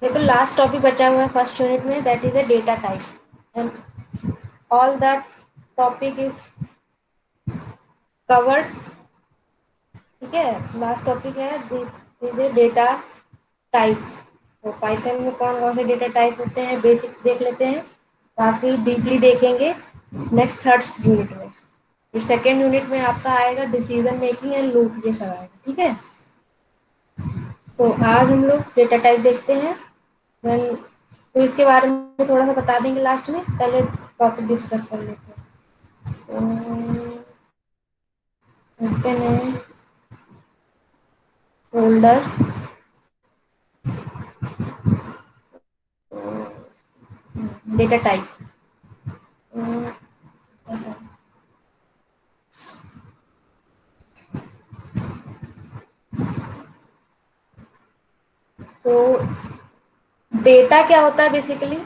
देखो last topic बचा हुआ है फर्स्ट यूनिट में, that is a data type, and all that topic is covered. ठीक है, लास्ट टॉपिक है इज ए डेटा टाइप। तो पाइथन में कौन कौन से डेटा टाइप होते हैं बेसिक देख लेते हैं, काफी डीपली देखेंगे नेक्स्ट थर्ड यूनिट में। फिर सेकेंड यूनिट में आपका आएगा डिसीजन मेकिंग एंड लूप, ये सब आएगा। ठीक है, तो आज हम लोग डेटा टाइप देखते हैं। देन तो इसके बारे में थोड़ा सा बता देंगे लास्ट में, पहले टॉपिक डिस्कस कर लेते हैं। ओपन है फोल्डर, डेटा टाइप। तो डेटा क्या होता है बेसिकली?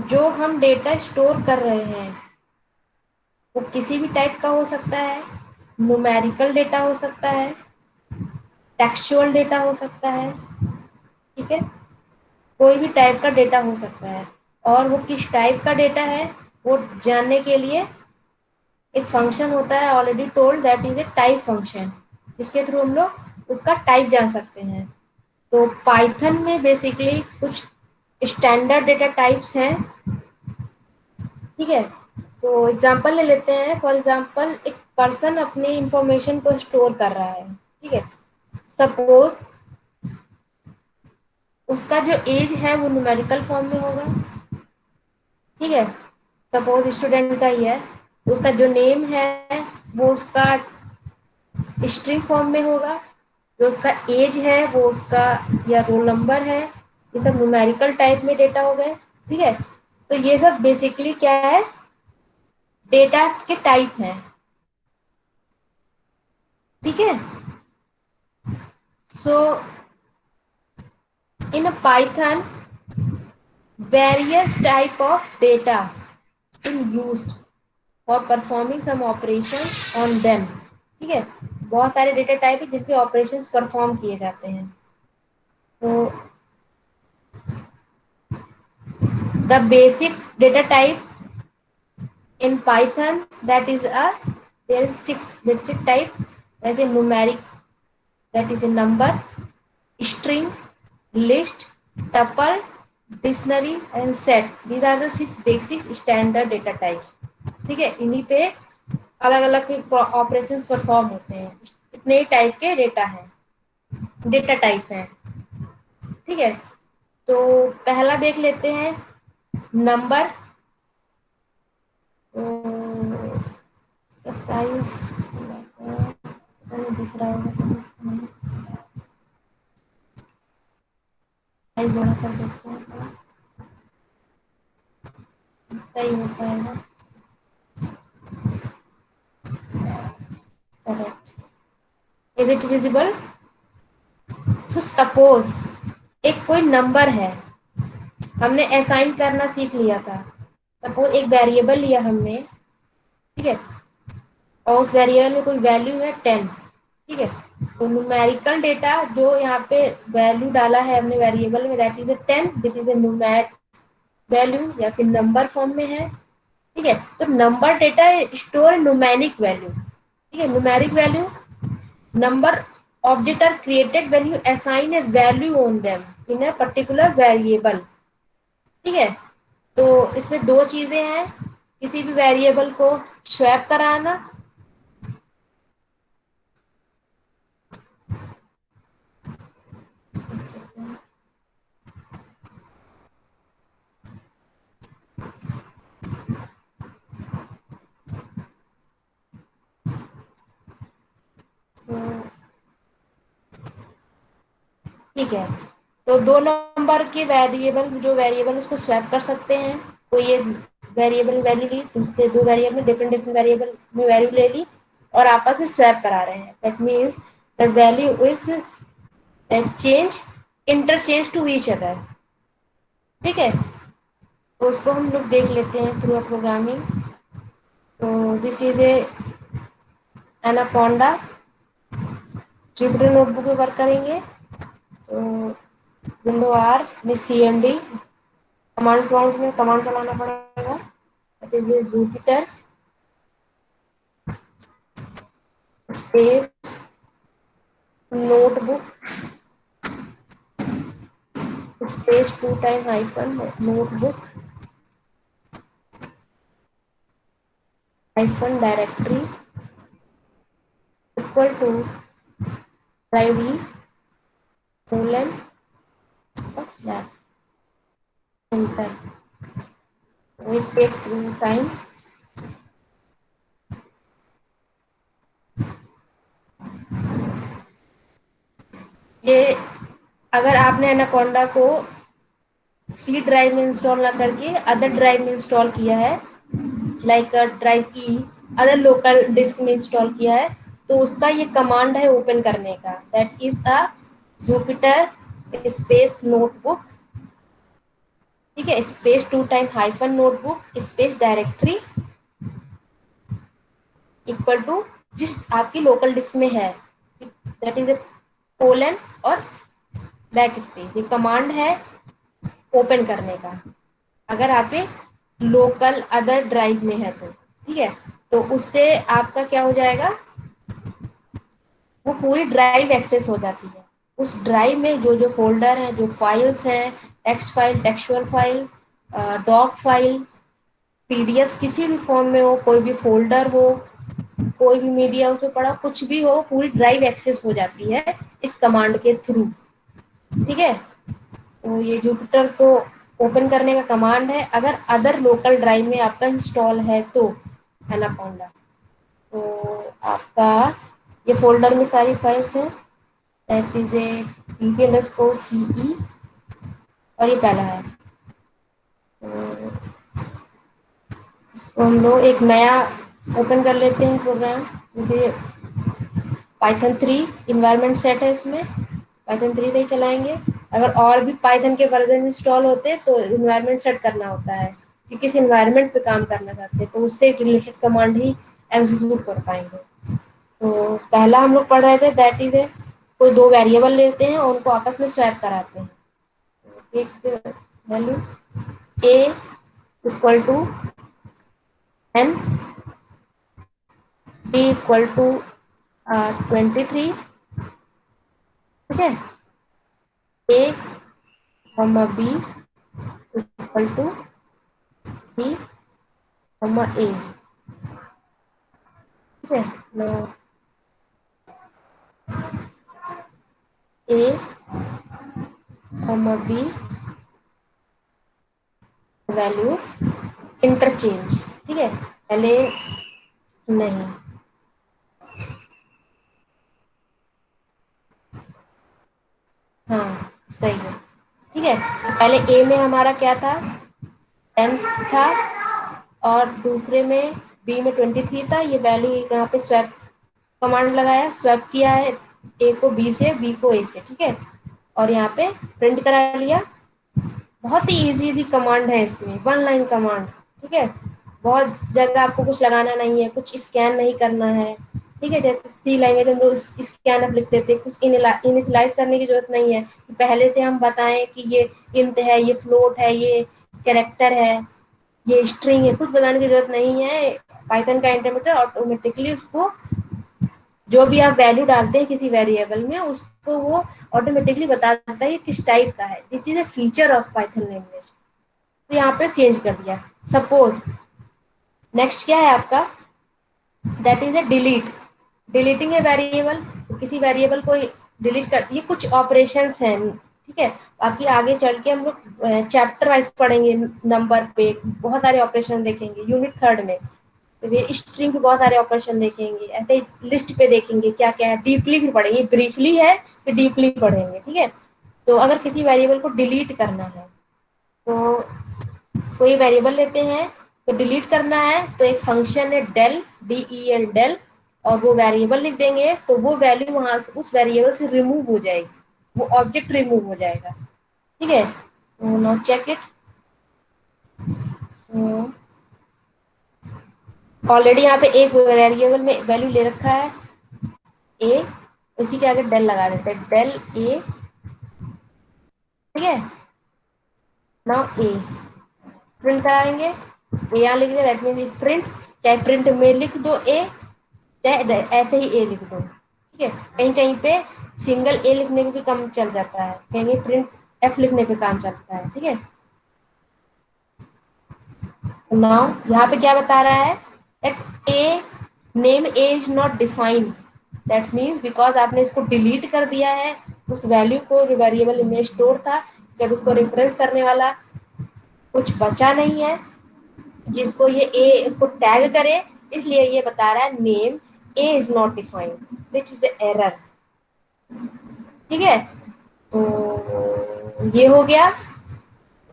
जो हम डेटा स्टोर कर रहे हैं वो किसी भी टाइप का हो सकता है, न्यूमेरिकल डेटा हो सकता है, टेक्सचुअल डेटा हो सकता है। ठीक है, कोई भी टाइप का डेटा हो सकता है, और वो किस टाइप का डेटा है वो जानने के लिए एक फंक्शन होता है already told, that is A type function, जिसके थ्रू हम लोग उसका टाइप जान सकते हैं। तो पाइथन में बेसिकली कुछ स्टैंडर्ड डेटा टाइप्स हैं। ठीक है, तो एग्जांपल ले लेते हैं। फॉर एग्जांपल एक पर्सन अपनी इंफॉर्मेशन को स्टोर कर रहा है। ठीक है, सपोज उसका जो एज है वो न्यूमेरिकल फॉर्म में होगा। ठीक है, सपोज स्टूडेंट का ही है, तो उसका जो नेम है वो उसका स्ट्रिंग फॉर्म में होगा। जो उसका एज है वो उसका या रोल नंबर है, ये सब न्यूमेरिकल टाइप में डेटा हो गए। ठीक है, तो ये सब बेसिकली क्या है, डेटा के टाइप हैं। ठीक है, so in Python various type of data in used for performing some operations on them। ठीक है, बहुत सारे डेटा टाइप है जिनके ऑपरेशंस परफॉर्म किए जाते हैं। तो the basic data type in Python, that is a there is six basic type, as a numeric, that is a number, string, list, tuple, dictionary and set. These are the six basic standard data types। ठीक है, इन्हीं पे अलग अलग operation perform होते हैं। इतने type के डेटा हैं, डेटा टाइप हैं। ठीक है, तो पहला देख लेते हैं नंबर। साइज दिख रहा होगा, साइज बड़ा कर देते हैं, सही हो पाएगा। Correct, is it visible? So suppose एक कोई नंबर है, हमने असाइन करना सीख लिया था। सपोज एक वेरिएबल लिया हमने। ठीक है, और उस वेरिएबल में कोई वैल्यू है 10। ठीक है, तो न्यूमेरिकल डेटा जो यहाँ पे वैल्यू डाला है हमने वेरिएबल में, that is a 10, that is a numeric value या फिर नंबर फॉर्म में है। ठीक है, तो number data store numeric value. ठीक है, numeric value number object are created when you assign a value on them in a particular variable. ठीक है, तो इसमें दो चीजें हैं, किसी भी वेरिएबल को स्वैप कराना। ठीक है, तो दो नंबर के वेरिएबल, जो वेरिएबल उसको स्वैप कर सकते हैं। कोई एक वेरिएबल वैल्यू ली, दूसरे दो वेरिएबल में डिफरेंट डिफरेंट वेरिएबल में वैल्यू ले ली और आपस में स्वैप करा रहे हैं। That means the value is change, interchange to each other. ठीक है, तो उसको हम लोग देख लेते हैं थ्रू प्रोग्रामिंग। तो this is a Anaconda, Jupyter notebook में वर्क करेंगे। तो विंडो आर में CMD, कमांड प्रॉम्प्ट में कमांड चलाना पड़ेगा। That is Jupyter space notebook space 2 time hyphen notebook hyphen directory equal to drive E colon और slash enter. we take 2 time. ये अगर आपने एनाकोंडा को सी ड्राइव में इंस्टॉल ना करके अदर ड्राइव में इंस्टॉल किया है, लाइक ड्राइव ई अदर लोकल डिस्क में इंस्टॉल किया है, तो उसका ये कमांड है ओपन करने का, that is a Jupyter space notebook, ठीक है, space 2 time hyphen notebook space directory equal to जिस आपकी लोकल डिस्क में है, दैट इज ए कोलन और बैक स्पेस। ये कमांड है ओपन करने का अगर आपके लोकल अदर ड्राइव में है तो, ठीक है। तो उससे आपका क्या हो जाएगा, वो पूरी ड्राइव एक्सेस हो जाती है। उस ड्राइव में जो जो फोल्डर हैं, जो फाइल्स हैं, text file, textual file, doc file, PDF किसी भी फॉर्म में हो, कोई भी फोल्डर हो, कोई भी मीडिया उसमें पड़ा, कुछ भी हो, पूरी ड्राइव एक्सेस हो जाती है इस कमांड के थ्रू, ठीक है। तो ये जुपिटर को ओपन करने का कमांड है अगर अदर लोकल ड्राइव में आपका इंस्टॉल है तो एनाकोंडा। तो आपका ये फोल्डर में सारी फाइल्स हैं, दैट इज ए PP_CE और ये पहला है। तो इसको हम लोग एक नया ओपन कर लेते हैं प्रोग्राम, क्योंकि पाइथन 3 इन्वायरमेंट सेट है, इसमें पाइथन 3 से ही चलाएंगे। अगर और भी पाइथन के वर्जन इंस्टॉल होते तो इन्वायरमेंट सेट करना होता है कि किस इन्वायरमेंट पे काम करना चाहते हैं, तो उससे रिलेटेड कमांड ही एग्जीक्यूट कर पाएंगे। तो पहला हम लोग पढ़ रहे थे, दैट इज ए कोई दो वेरिएबल लेते हैं और उनको आपस में स्वैप कराते हैं। एक value A equal to n, B equal to 23, ठीक है, A comma B equal to B comma A, ठीक है। No A comma B values interchange, ठीक है, पहले नहीं, हाँ सही है, ठीक है। तो पहले ए में हमारा क्या था, 10 था, और दूसरे में बी में 23 था। ये वैल्यू यहाँ पे स्वैप कमांड लगाया, स्वैप किया है ए को बी से, बी को ए से, ठीक है, और यहाँ पे प्रिंट करा लिया। बहुत ही इजी कमांड है इसमें, 1 लाइन कमांड, ठीक है। बहुत ज़्यादा आपको कुछ लगाना नहीं है, कुछ स्कैन नहीं करना है, ठीक है। जैसे सी लैंग्वेज हम लोग स्कैन अप लिख देते, कुछ इनिशलाइज करने की जरूरत नहीं है कि पहले से हम बताएं कि ये इंट है, ये फ्लोट है, ये कैरेक्टर है, ये स्ट्रिंग है, कुछ बताने की जरूरत नहीं है। पाइथन का इंटरप्रेटर ऑटोमेटिकली उसको जो भी आप वैल्यू डालते हैं किसी वेरिएबल में, उसको वो ऑटोमेटिकली बता देता है किस टाइप का है। It is a feature of Python language. तो यहाँ पे चेंज कर दिया। सपोज नेक्स्ट क्या है आपका, that is A delete, deleting a variable, तो किसी वेरिएबल को डिलीट कर, ये कुछ ऑपरेशंस हैं, ठीक है। बाकी आगे चल के हम लोग चैप्टर वाइज पढ़ेंगे, नंबर पे बहुत सारे ऑपरेशन देखेंगे यूनिट 3 में, तो फिर स्ट्रिंग पे बहुत सारे ऑपरेशन देखेंगे, ऐसे लिस्ट पे देखेंगे क्या क्या है, डीपली भी पढ़ेंगे, ब्रीफली है फिर डीपली पढ़ेंगे, ठीक है। तो अगर किसी वेरिएबल को डिलीट करना है, तो कोई वेरिएबल लेते हैं, तो डिलीट करना है तो एक फंक्शन है डेल, DEL डेल, और वो वेरिएबल लिख देंगे तो वो वैल्यू वहां से उस वेरिएबल से रिमूव हो जाएगी, वो ऑब्जेक्ट रिमूव हो जाएगा, ठीक है। तो नाउ चेक इट। ऑलरेडी यहाँ पे एक वेरिएबल में वैल्यू ले रखा है, ए, उसी के आगे डेल लगा देते हैं, डेल ए, ठीक है। नाउ ए प्रिंट कराएंगे, ए यहाँ लिख दिया, दैट मीन प्रिंट, चाहे प्रिंट में लिख दो ए, चाहे ऐसे ही ए लिख दो, ठीक है। कहीं कहीं पे सिंगल ए लिखने पे भी काम चल जाता है, कहीं प्रिंट एफ लिखने पे काम चलता है, ठीक है। नाउ यहाँ पे क्या बता रहा है, that a name A is not defined, that's mean because आपने इसको डिलीट कर दिया है, उस वैल्यू को जो वेरिएबल में स्टोर था, जब उसको रेफरेंस करने वाला कुछ बचा नहीं है जिसको ये ए इसको टैग करे, इसलिए ये बता रहा है name A is not defined, which is error, ठीक है। तो ये हो गया।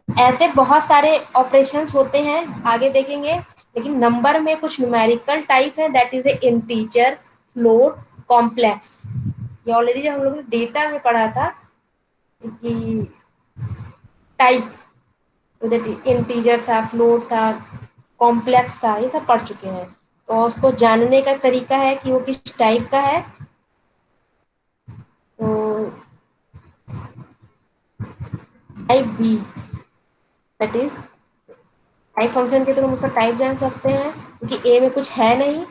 ऐसे बहुत सारे ऑपरेशंस होते हैं, आगे देखेंगे, लेकिन नंबर में कुछ न्यूमेरिकल टाइप है, that is a integer, float, complex. ये ऑलरेडी जब हम लोग ने डेटा में पढ़ा था कि टाइप, तो दैट इंटीजर था, फ्लोट था, कॉम्प्लेक्स था, ये सब पढ़ चुके हैं। तो उसको जानने का तरीका है कि वो किस टाइप का है। तो type B, that is type function के थ्रू हम उसका टाइप जान सकते हैं, क्योंकि ए में कुछ है नहीं,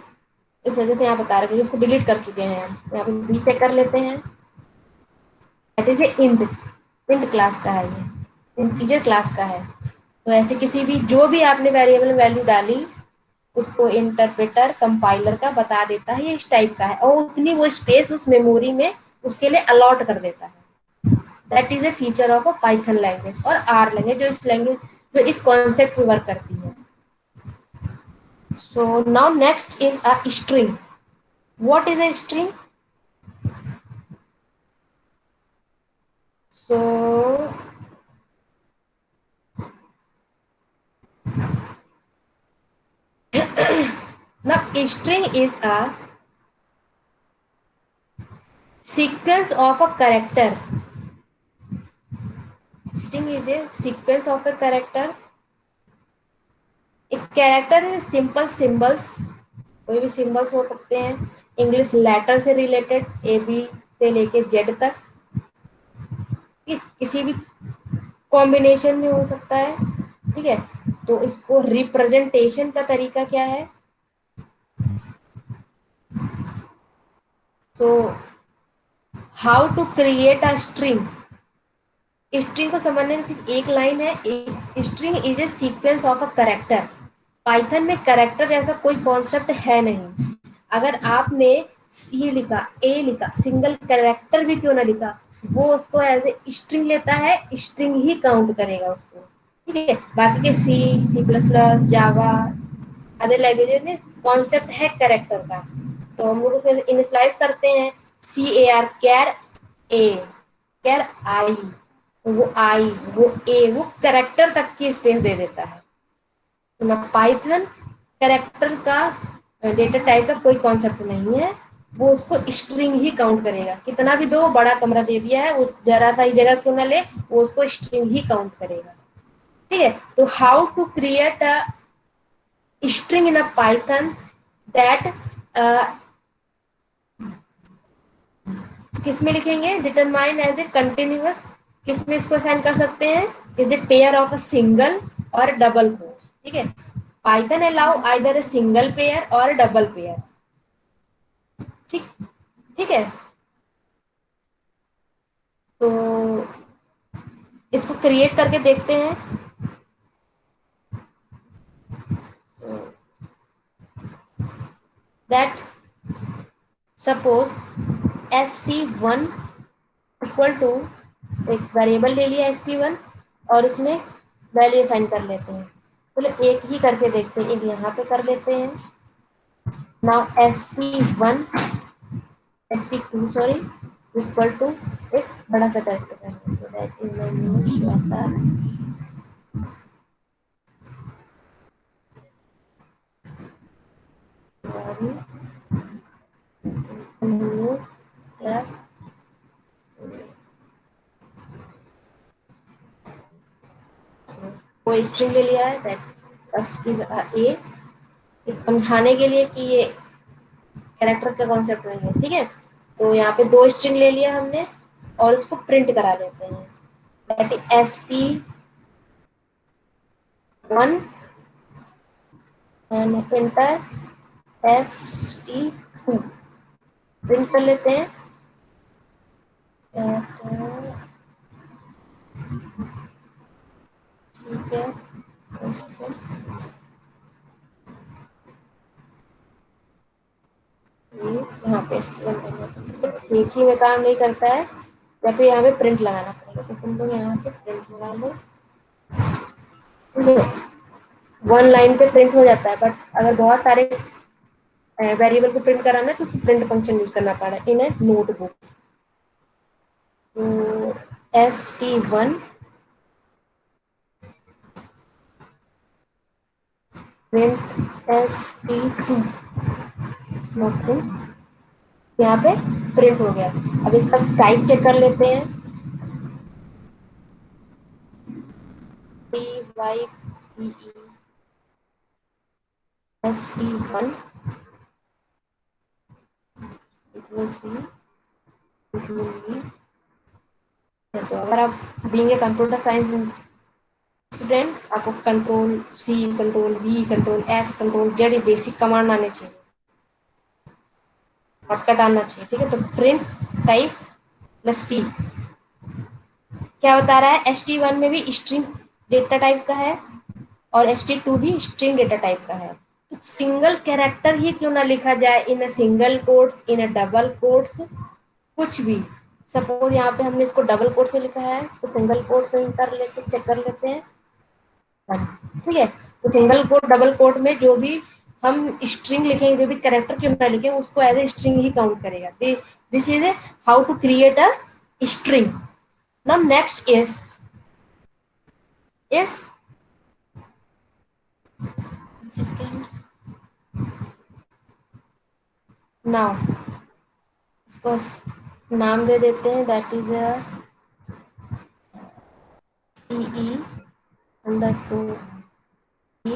इस वजह से यहाँ बता रहे हैं, उसको डिलीट कर चुके हैं हम। यहाँ पे बी पे कर लेते हैं, that is A int, int class का है, ये इंटीजर क्लास का है। तो ऐसे किसी भी जो भी आपने वेरिएबल में वैल्यू डाली, उसको इंटरप्रेटर कंपाइलर का बता देता है ये इस टाइप का है, और उतनी वो स्पेस उस मेमोरी में उसके लिए अलॉट कर देता है। That is A feature of a Python language और आर लैंग्वेज, जो इस कॉन्सेप्ट पे वर्क करती है। So now next is a string. What is a string? So now a string is a sequence of a character. String is a sequence of a character. एक character है simple symbols, कोई भी symbols हो सकते हैं, English letter से related A B से लेके जेड तक, किसी भी कॉम्बिनेशन में हो सकता है, ठीक है। तो इसको रिप्रेजेंटेशन का तरीका क्या है? तो how to create a string, string को समझने की सिर्फ एक लाइन है, string is a sequence of a character. Python में कैरेक्टर जैसा कोई कॉन्सेप्ट है नहीं। अगर आपने सी लिखा, ए लिखा, सिंगल कैरेक्टर भी क्यों ना लिखा, वो उसको एज ए स्ट्रिंग लेता है, स्ट्रिंग ही काउंट करेगा उसको, ठीक है। बाकी के सी, सी प्लस प्लस, जावा, अदर लैंग्वेजेस में कॉन्सेप्ट है कैरेक्टर का। तो हम लोग उसमें इनिशियलाइज करते हैं, सी ए आर, कैर ए, कैर आई, वो आई, वो ए, वो कैरेक्टर तक की स्पेस दे देता है। तो ना पाइथन कैरेक्टर का डेटा टाइप का कोई कॉन्सेप्ट नहीं है, वो उसको स्ट्रिंग ही काउंट करेगा, कितना भी दो, बड़ा कमरा दे दिया है, वो जरा सा ही जगह क्यों ना ले, वो उसको स्ट्रिंग ही काउंट करेगा, ठीक है। तो how to create a string in a Python, that किस में लिखेंगे, डिटरमाइन एज ए कंटिन्यूअस, किस में इसको असाइन कर सकते हैं, is a pair of a single और डबल कोट्स, ठीक है। Python allow either a single pair और डबल पेयर, ठीक, ठीक है। तो इसको क्रिएट करके देखते हैं। That suppose st1 equal to, एक वेरिएबल ले लिया st1 और उसमें वैल्यू असाइन कर लेते हैं। चलो एक ही करके देखते हैं, एक यहाँ पे कर लेते हैं। Now st1, st2 sorry, equal to, एक बड़ा सा करके करते हैं, that is my new Shweta, sorry, new, वो स्ट्रिंग ले लिया है, दैट फर्स्ट इज ए, समझाने के लिए कि ये कैरेक्टर का कॉन्सेप्ट नहीं है, ठीक है। तो यहाँ पे दो स्ट्रिंग ले लिया हमने और उसको प्रिंट करा लेते हैं, that is ST1 and enter ST2 print कर लेते हैं। ठीक है, यहाँ पे ST1 एक ही में काम नहीं करता है, या फिर यहाँ पे प्रिंट लगाना पड़ेगा, तो तुम लोग यहाँ पे प्रिंट लगा लो। वन लाइन पे प्रिंट हो जाता है, बट अगर बहुत सारे वेरिएबल को प्रिंट कराना है तो प्रिंट फंक्शन यूज करना पड़ा इन ए नोटबुक। तो ST1 प्रिंट ST2 नोटबुक, यहाँ पे प्रिंट हो गया। अब इसका टाइप चेक कर लेते हैं, TYPE ST1 तो अगर आप being a computer science student, आपको control C, control V, control X, control Z basic command आने चाहिए, शॉर्टकट आना चाहिए। ठीक है, तो प्रिंट टाइप प्लस C क्या बता रहा है, ST1 में भी स्ट्रिंग डेटा टाइप का है और ST2 भी स्ट्रिंग डेटा टाइप का है। तो सिंगल कैरेक्टर ही क्यों ना लिखा जाए, in a single quotes, in a double quotes, कुछ भी। सपोज यहाँ पे हमने इसको डबल कोट्स में लिखा है, इसको सिंगल कोट्स में कर लेते, चेक कर लेते हैं। ठीक है, तो सिंगल कोट डबल कोट में जो भी हम स्ट्रिंग लिखेंगे, जो भी कैरेक्टर क्यों ना लिखें, उसको एज ए स्ट्रिंग ही काउंट करेगा। This is a how to create a string. Now next is second, now इसको नाम दे देते हैं, that is PE underscore E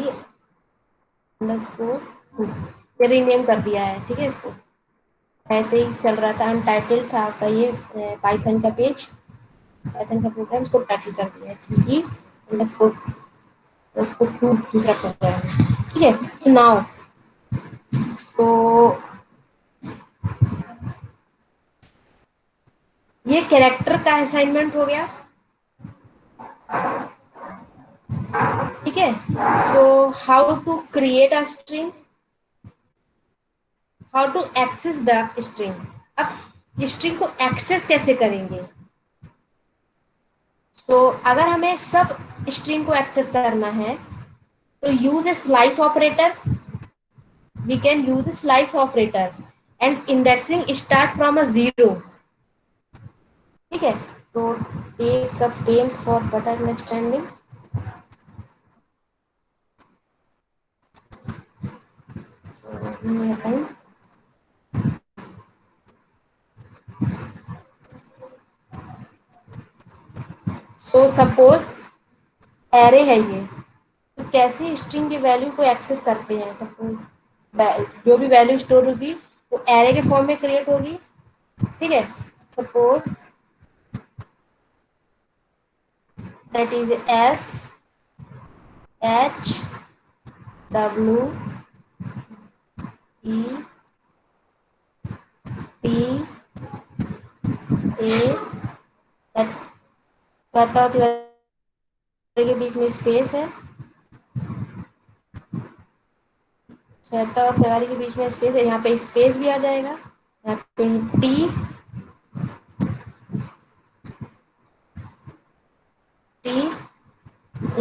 underscore, ये रीनेम कर दिया है। ठीक है, इसको ऐसे ही चल रहा था, अनटाइटल्ड था आपका ये पाइथन का पेज, पाइथन का प्रोग्राम, इसको टाइटल कर दिया है CE अंडरस्कोर उसको 2 दूसरा प्रोग्राम। ठीक है, तो नाउ तो ये कैरेक्टर का असाइनमेंट हो गया। ठीक है, so how to create a string, how to access the string। अब स्ट्रिंग को एक्सेस कैसे करेंगे, तो अगर हमें सब स्ट्रिंग को एक्सेस करना है तो use a slice operator, we can use a slice operator and indexing start from a zero. ठीक है, तो take a pen for better understanding. So suppose array है ये, तो कैसे स्ट्रिंग की वैल्यू को एक्सेस करते हैं। सपोज जो भी वैल्यू स्टोर होगी वो एरे के फॉर्म में क्रिएट होगी। ठीक है, suppose that is SHWETA, Shweta और तिवारी के बीच में स्पेस है, श्वेता और तिवारी के बीच में स्पेस है, यहाँ पे स्पेस भी आ जाएगा, यहाँ पे टी टी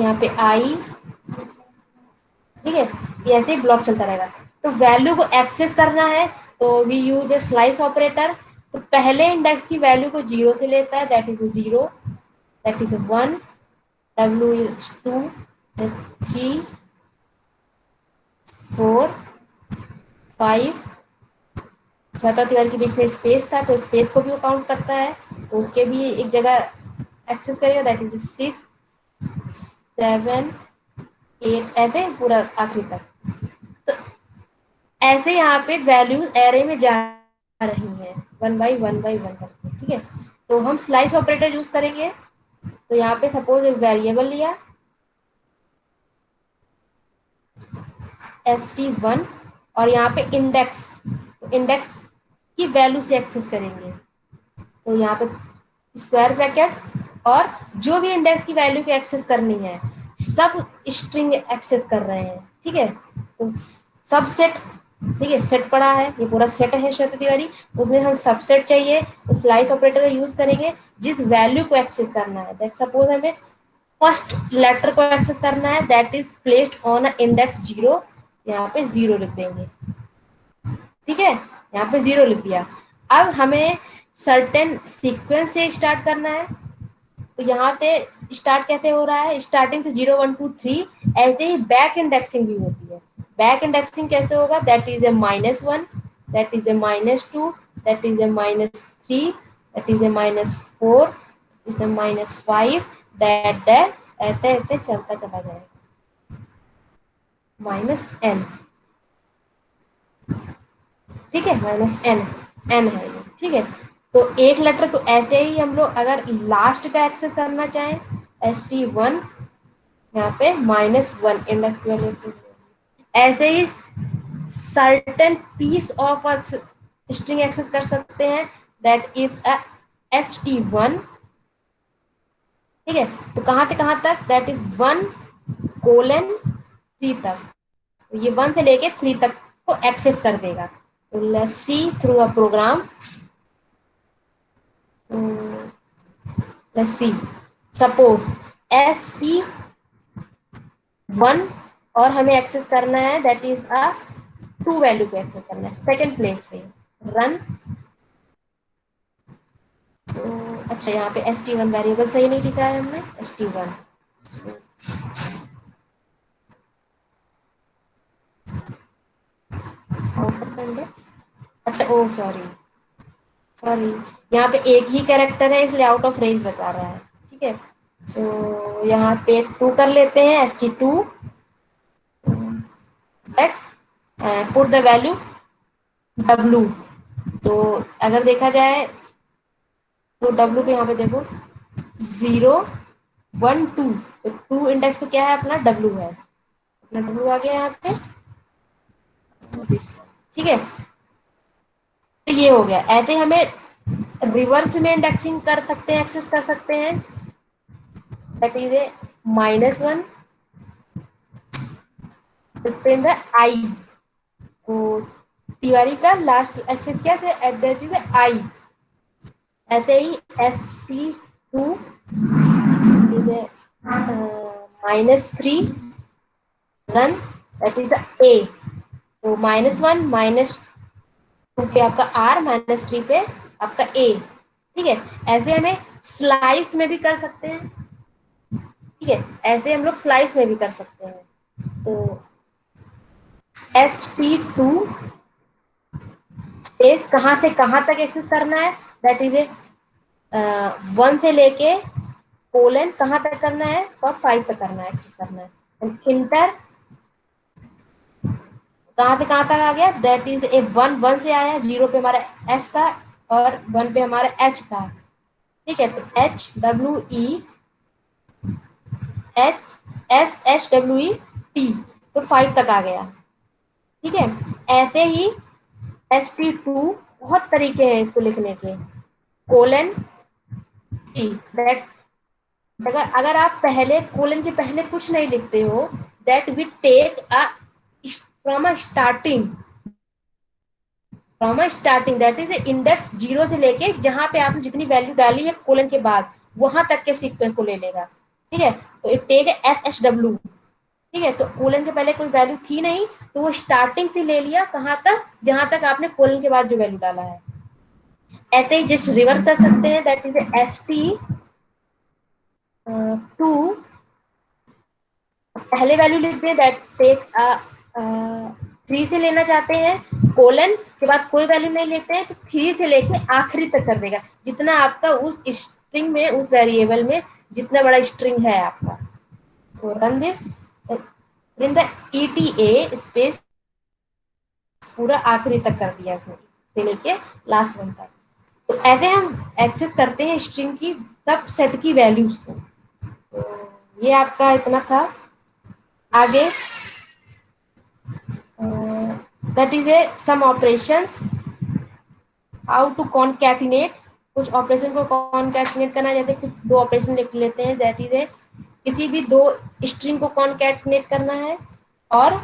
यहाँ पे आई। ठीक है, ये ऐसे ही ब्लॉक चलता रहेगा। तो वैल्यू को एक्सेस करना है तो we use a slice operator. तो पहले इंडेक्स की वैल्यू को 0 से लेता है, that is 0, that is 1, W is 2, 3, 4, 5। Shweta Tiwari के बीच में स्पेस था तो स्पेस को भी काउंट करता है, तो उसके भी एक जगह एक्सेस करेगा, दैट इज 6, 7, 8, ऐसे पूरा आखिरी तक। तो ऐसे यहाँ पे वैल्यूज एरे में जा रही हैं। 1 करके, ठीक है। तो हम स्लाइस ऑपरेटर यूज करेंगे। तो यहाँ पे सपोज एक वेरिएबल लिया st1 और यहाँ पे इंडेक्स, इंडेक्स की वैल्यू से एक्सेस करेंगे। तो यहाँ पे स्क्वायर ब्रैकेट और जो भी इंडेक्स की वैल्यू को एक्सेस करनी है सब स्ट्रिंग एक्सेस कर रहे हैं, ठीक है। तो सब सेट, ठीक है, सेट पड़ा है, ये पूरा सेट है श्वेता तिवारी, उसमें हम सबसेट चाहिए तो स्लाइस ऑपरेटर का यूज करेंगे। जिस वैल्यू को एक्सेस करना है, दैट सपोज हमें फर्स्ट लेटर को एक्सेस करना है, that is placed on index 0, यहाँ पे 0 लिख देंगे, ठीक है, यहाँ पे 0 लिख दिया। अब हमें सर्टेन सीक्वेंस से स्टार्ट करना है। तो यहाँ पे स्टार्ट कैसे हो रहा है, स्टार्टिंग से 0 1 2 3, ऐसे ही बैक इंडेक्सिंग भी होती है। बैक इंडेक्सिंग कैसे होगा, that is a -1, that is A -2, that is A -3, that is A -4, is a -5, that that ऐसे ऐसे चलता चला जाएगा, -n, ठीक है, -n, n है ये, ठीक है। तो एक लेटर को ऐसे ही हम लोग अगर लास्ट का एक्सेस करना चाहें, st1, यहाँ पे -1 इंडेक्स वैल्यू, ऐसे ही certain piece of a string access कर सकते हैं, दैट इज अ st1, ठीक है। तो कहाँ से कहाँ तक, दैट इज 1:3 तक, तो ये 1 से लेके 3 तक को एक्सेस कर देगा। तो let's see through a program, let's see, suppose st1 और हमें एक्सेस करना है, दैट इज अ 2 वैल्यू को एक्सेस करना है सेकेंड प्लेस पे, रन। तो अच्छा, यहाँ पे st1 वेरिएबल सही नहीं लिखा है हमने, st1 आउट इंडेक्स, अच्छा ओ सॉरी सॉरी, यहाँ पे एक ही कैरेक्टर है इसलिए आउट ऑफ रेंज बता रहा है, ठीक है। तो यहाँ पे 2 कर लेते हैं, st2 that put the value w। तो अगर देखा जाए तो w पे यहाँ पे देखो 0 1 2, तो 2 इंडेक्स पे क्या है, अपना w है, अपना w आ गया यहाँ पे, ठीक है। तो ये हो गया। ऐसे हमें रिवर्स में इंडेक्सिंग कर सकते हैं, एक्सेस कर सकते हैं, that is a -1 print the I. तो तिवारी का लास्ट एक्सेस क्या था, एट दैट इज आई। ऐसे ही st2 is a -3 run, that is ए। तो -1 -2 पे आपका आर, -3 पे आपका ए, ठीक है। ऐसे हमें स्लाइस में भी कर सकते हैं, ठीक है, ऐसे हम लोग स्लाइस में भी कर सकते हैं। तो st2 स्पेस कहाँ से कहाँ तक एक्सेस करना है, दैट इज ए 1 से लेके कोलन कहाँ तक करना है, और 5 तक करना है, एक्सेस करना है। एंड इंटर कहाँ से कहाँ तक आ गया, दैट इज ए 1 से आया, 0 पे हमारा एस था और 1 पे हमारा एच था, ठीक है। तो HWET, तो 5 तक आ गया, ठीक है। ऐसे ही st2 बहुत तरीके हैं इसको लिखने के, कोलन थ्री, दैट अगर आप पहले कोलन के पहले कुछ नहीं लिखते हो, that we take a from a starting, that is index 0 से लेके जहां पे आपने जितनी वैल्यू डाली है कोलन के बाद वहां तक के सीक्वेंस को ले लेगा, ठीक है। तो इट टेक FHW, ठीक है। तो कोलन के पहले कोई वैल्यू थी नहीं, तो वो स्टार्टिंग से ले लिया कहाँ तक, जहां तक आपने कोलन के बाद जो वैल्यू डाला है। ऐसे ही जस्ट रिवर्स कर सकते हैं, दैट इज st2 पहले वैल्यू लिख दे, दैट टेक 3 से लेना चाहते हैं, कोलन के बाद कोई वैल्यू नहीं लेते हैं, तो 3 से लेके आखिरी तक कर देगा, जितना आपका उस स्ट्रिंग में, उस वेरिएबल में जितना बड़ा स्ट्रिंग है आपका। तो run this, print the ETA space पूरा आखिरी तक कर दिया उसने, से लेके लास्ट वन तक। तो ऐसे हम एक्सेस करते हैं स्ट्रिंग की सब सेट की वैल्यूज को। तो ये आपका इतना था। आगे that is a some operations, how to concatenate. कुछ ऑपरेशन को कॉन्कैटिनेट करना, जैसे कुछ दो ऑपरेशन लिख लेते हैं। दैट इज ए किसी भी दो स्ट्रिंग को कॉन्कैटिनेट करना है, और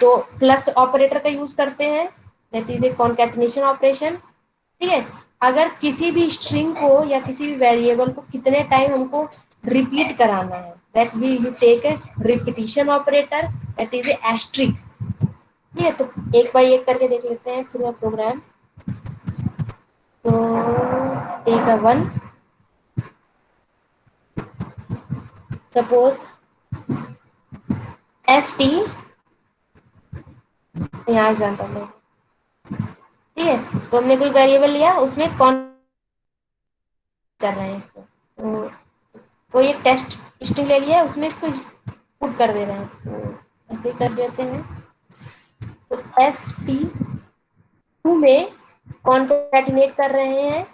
तो प्लस ऑपरेटर का यूज करते हैं, that is a concatenation operation. ठीक है। अगर किसी भी स्ट्रिंग को या किसी भी वेरिएबल को कितने टाइम हमको रिपीट कराना है, that we you take a repetition operator, that is a asterisk. ठीक है। तो एक बाय एक करके देख लेते हैं थ्रू अ प्रोग्राम। तो take a one, suppose S T, यहाँ एग्जाम्पल में। ठीक है। तो हमने कोई वेरिएबल लिया, उसमें कौन कर रहे हैं इसको, तो कोई एक टेस्ट स्ट्रिंग ले लिया, उसमें इसको पुट कर दे रहे हैं। तो ऐसे कर देते हैं। तो एस टी टू में कॉन्कैटिनेट कर रहे हैं,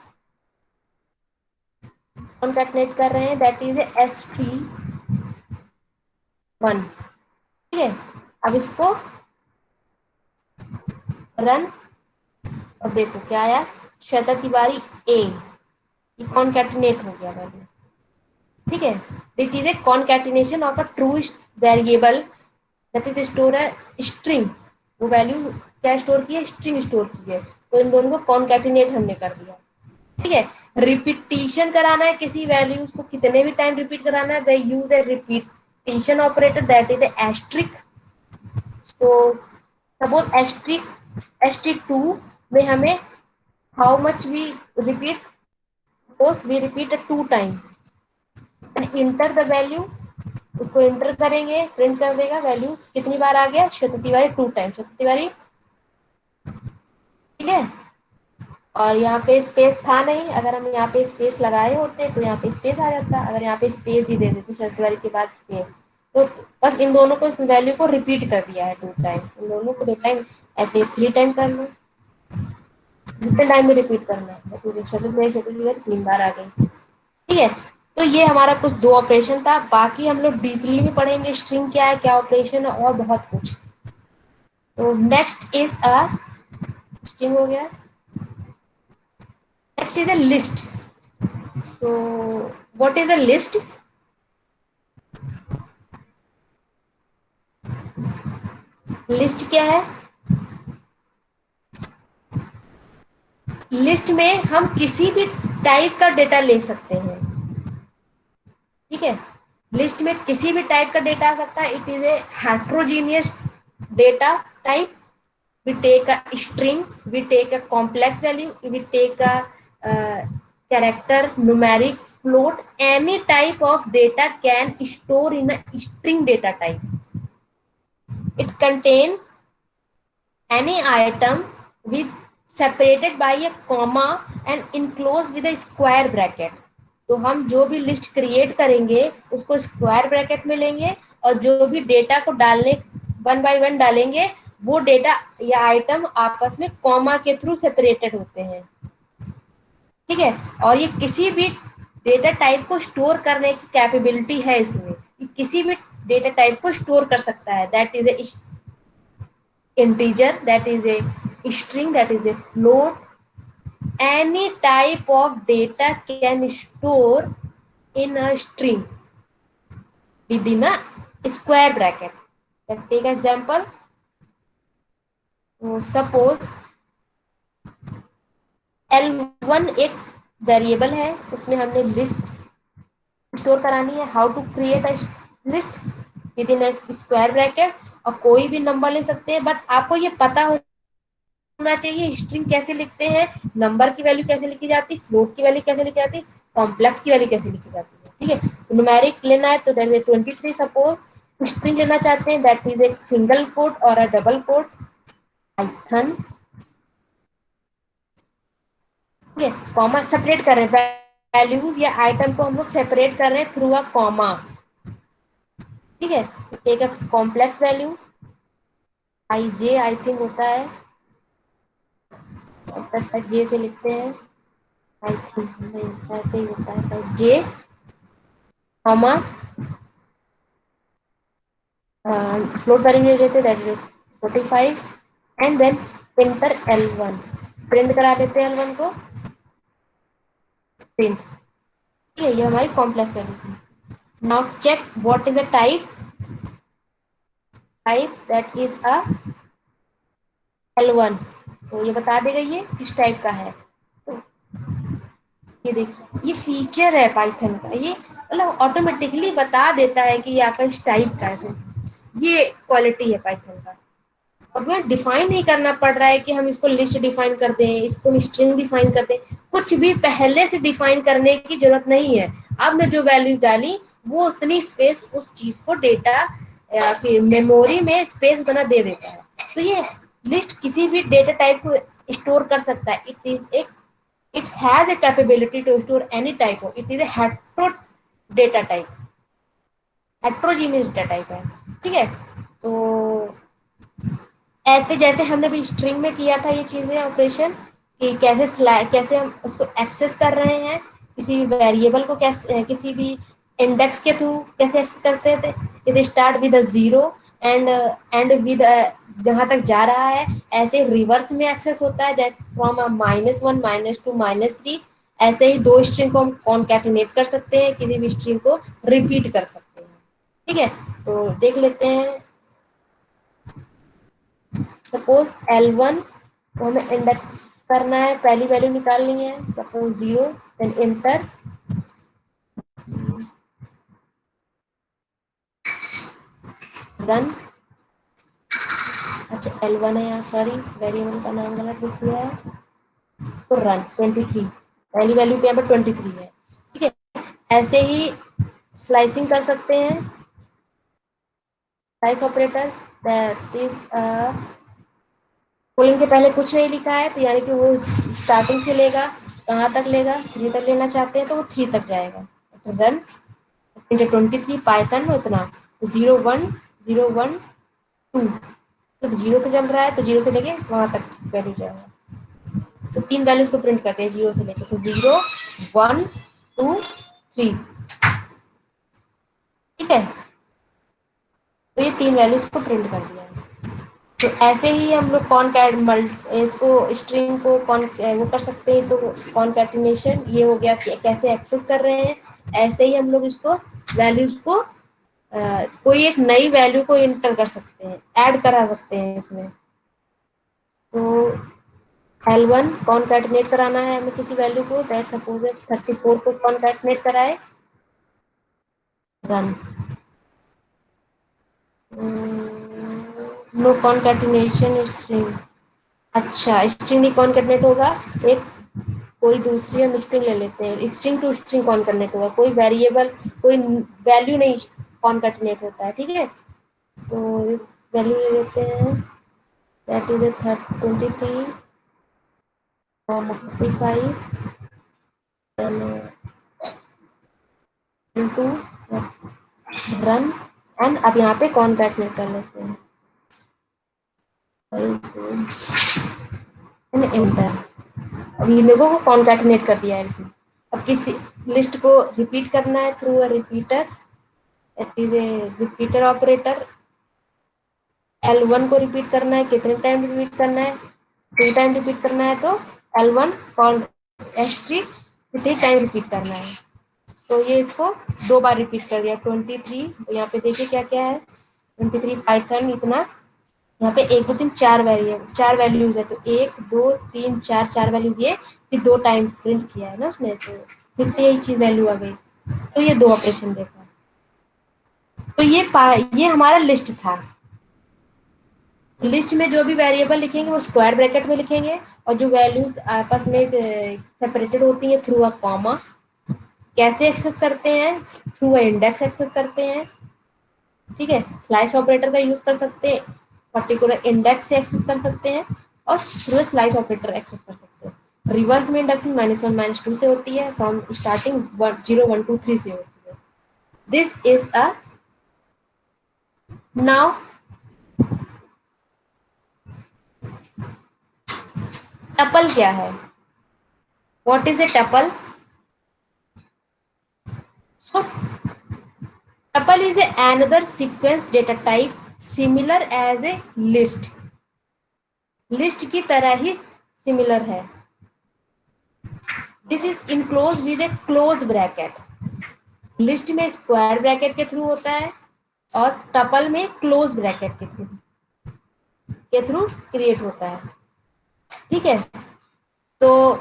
कॉन्कैटिनेट कर रहे हैं, that is S T one. ठीक है। अब इसको रन, और देखो क्या आया, श्वेता तिवारी ए, ये कॉन्कैटिनेट हो गया वैल्यू। ठीक है। That is a concatenation of a true variable, that is store a string. वो वैल्यू क्या स्टोर की है, स्ट्रिंग स्टोर की है। तो इन दोनों को कॉन्कैटिनेट हमने कर दिया। ठीक है। रिपीटिशन कराना है किसी वैल्यूज को, कितने भी टाइम रिपीट कराना है, we use a repetition operator, that is asterisk. तो suppose asterisk S T two में हमें how much we repeat, suppose we repeat two time and enter the value. उसको इंटर करेंगे, प्रिंट कर देगा वैल्यू कितनी बार आ गया, श्वेता तिवारी टू टाइम, श्वेता तिवारी। ठीक है। और यहाँ पे स्पेस था नहीं, अगर हम यहाँ पे स्पेस लगाए होते तो यहाँ पे स्पेस आ जाता। अगर यहाँ पे स्पेस भी दे देते शब्दवारी के बाद स्पेस, तो बस इन दोनों को, इस वैल्यू को रिपीट कर दिया है टू टाइम, इन दोनों को दो टाइम, ऐसे थ्री टाइम कर लो, जितने टाइम में रिपीट करना है। शब्दवारी तीन बार आ गई। ठीक है। तो ये हमारा कुछ दो ऑपरेशन था। बाकी हम लोग डीपली में पढ़ेंगे स्ट्रिंग क्या है, क्या ऑपरेशन है, और बहुत कुछ। तो नेक्स्ट इज अ स्ट्रिंग हो गया, next is a list. So, what is a list? List क्या है? लिस्ट में हम किसी भी टाइप का डेटा ले सकते हैं। ठीक है। लिस्ट में किसी भी टाइप का डेटा आ सकता है। It is A heterogeneous data type. We take a string, we take a complex value, we take a character, numeric, float. Any type of data can store in a string data type. It contain any item with separated by a comma and enclosed with a square bracket. तो हम जो भी list create करेंगे उसको square bracket में लेंगे, और जो भी डेटा को डालने वन बाय वन डालेंगे, वो डेटा या आइटम आपस में कॉमा के थ्रू सेपरेटेड होते हैं। ठीक है। और ये किसी भी डेटा टाइप को स्टोर करने की कैपेबिलिटी है इसमें, कि किसी भी डेटा टाइप को स्टोर कर सकता है। That is A integer, that is a string, that is a float. Any type of data can store in a string within a square bracket. Let's take example. Suppose L1 एक variable है, उसमें हमने list store करानी है। How to create a list within square bracket, और कोई भी number ले सकते हैं, बट आपको ये पता होना चाहिए स्ट्रिंग कैसे लिखते हैं, नंबर की वैल्यू कैसे लिखी जाती है, फ्लोट की वैल्यू कैसे लिखी जाती है, कॉम्प्लेक्स की वैल्यू कैसे लिखी जाती है। ठीक है। तो न्यूमेरिक लेना है तो दैट इज 23। सपोज स्ट्रिंग लेना चाहते हैं, that is a single quote और अ डबल कोट, पाइथन। ठीक है। कॉमा सेपरेट कर रहे हैं, वैल्यूज या आइटम को हम लोग सेपरेट कर रहे हैं थ्रू अ कॉमा। ठीक है। Take a complex value, I J I think होता है, कॉम्प्लेक्स जे से लिखते हैं। आई थिंक नहीं, ऐसे ही होता है शायद, जे कॉमा फ्लोट वैल्यू ले लेते, that is 45, and then enter L1, print करा देते हैं L1 को, प्रिंट। ठीक है, ये हमारी कॉम्प्लेक्स वैल्यू थी। Now check what is a type, type that is a L1, तो ये बता देगा ये किस टाइप का है। तो ये देखिए, ये फीचर है पाइथन का, ये मतलब ऑटोमेटिकली बता देता है कि ये आपका इस टाइप का है। ये क्वालिटी है पाइथन का। अब हमें डिफाइन नहीं करना पड़ रहा है कि हम इसको लिस्ट डिफाइन कर दें, इसको स्ट्रिंग डिफाइन कर दें, कुछ भी पहले से डिफाइन करने की जरूरत नहीं है। आपने जो वैल्यू डाली वो उतनी स्पेस उस चीज को डेटा या फिर मेमोरी में स्पेस उतना दे देता है। तो ये लिस्ट किसी भी डेटा टाइप को स्टोर कर सकता है। It has a capability to store any type of, it is a hetero data type, heterogeneous data type है। ठीक है, तो ऐसे जैसे हमने भी स्ट्रिंग में किया था ये चीजें ऑपरेशन, कि कैसे हम उसको एक्सेस कर रहे हैं, किसी भी वेरिएबल को कैसे, किसी भी इंडेक्स के थ्रू कैसे एक्सेस करते थे। It start with zero and and with जहां तक जा रहा है, ऐसे रिवर्स में एक्सेस होता है, फ्रॉम -1 -2 -3। ऐसे ही दो स्ट्रिंग को हम कॉन्कैटिनेट कर सकते हैं, किसी भी स्ट्रिंग को रिपीट कर सकते हैं। ठीक है, तो देख लेते हैं। सपोज L1 को हमें इंडेक्स करना है, पहली वैल्यू निकालनी है, सपोज 0, देन इंटर, रन। अच्छा L1 है यहाँ, सॉरी वेरिएबल का नाम गलत लिख दिया है, तो रन 23, पहली वैल्यू पे यहाँ पर 23 है। ठीक है, ऐसे ही स्लाइसिंग कर सकते हैं, slice operator, that is colon के पहले कुछ नहीं लिखा है, तो यानी कि वो स्टार्टिंग से लेगा, कहाँ तक लेगा, 3 तक लेना चाहते हैं तो वो 3 तक जाएगा। रन इंटू 23 पाइथन में उतना, तो 0 1 0 1 2, तो 0 से चल रहा है तो 0 से लेके वहां तक वैल्यू जाएगा। तो 3 वैल्यूज को प्रिंट करते हैं 0 से लेके, तो 0 1 2 3। ठीक है, तो ये 3 वैल्यूज को प्रिंट कर दिया है। तो ऐसे ही हम लोग इसको स्ट्रिंग को कॉन वो कर सकते हैं, तो कॉन्कैटिनेशन ये हो गया कि कैसे एक्सेस कर रहे हैं। ऐसे ही हम लोग इसको वैल्यूज को कोई एक नई वैल्यू को इंटर कर सकते हैं, ऐड करा सकते हैं इसमें। तो L1 कॉन्कैटिनेट कराना है हमें किसी वैल्यू को, दैट सपोज 34 को कॉन्कैटिनेट कराए, रन। नो कॉन्कैटिनेशन स्ट्रिंग, अच्छा स्ट्रिंग नहीं कॉन्कैटिनेट होगा, एक कोई दूसरी हम स्ट्रिंग ले लेते हैं, स्ट्रिंग टू स्ट्रिंग कॉन्कैटिनेट होगा, कोई वेरिएबल कोई वैल्यू नहीं कॉन्कैटिनेट होता है। ठीक है, तो वैल्यू ले लेते हैं, that is 23 55 into run, and अब यहाँ पे कॉन्कैटिनेट कर लेते हैं, एंटर। अब इन लोगों को कॉन्कैटिनेट कर दिया है। अब किसी लिस्ट को रिपीट करना है through a repeater, it is A repeater operator. L1 को रिपीट करना है, कितने टाइम रिपीट करना है, 2 टाइम रिपीट करना है, तो L1 कॉल S3 कितने टाइम रिपीट करना है। तो ये इसको 2 बार रिपीट कर दिया 23। तो यहाँ पे देखिए क्या क्या है, 23 पाइथन इतना, यहाँ पे 1 2 3 4 वैल्यूज है, तो 1 2 3 4 4 वैल्यू दिए, फिर 2 टाइम प्रिंट किया है ना उसने, तो फिर से यही चीज वैल्यू आ गई। तो ये 2 ऑपरेशन देखा। तो ये हमारा लिस्ट था। लिस्ट में जो भी वेरिएबल लिखेंगे वो स्क्वायर ब्रैकेट में लिखेंगे, और जो वैल्यूज आपस में सेपरेटेड होती है थ्रू अ कॉमा। कैसे एक्सेस करते हैं, थ्रू अ इंडेक्स एक्सेस करते हैं। ठीक है, स्लाइस ऑपरेटर का यूज कर सकते हैं, पर्टिकुलर इंडेक्स से एक्सेस कर सकते हैं, और थ्रू स्लाइस ऑपरेटर एक्सेस कर सकते हैं। रिवर्स में इंडेक्सिंग -1 -2 से होती है, फ्रॉम स्टार्टिंग 0 1 2 3 से होती है। This is a now tuple क्या है, What is a tuple? So tuple is another sequence data type similar as a list. List की तरह ही सिमिलर है. This is enclose with a close bracket. List में स्क्वायर ब्रैकेट के through होता है और टपल में क्लोज ब्रैकेट के थ्रू क्रिएट होता है. ठीक है. तो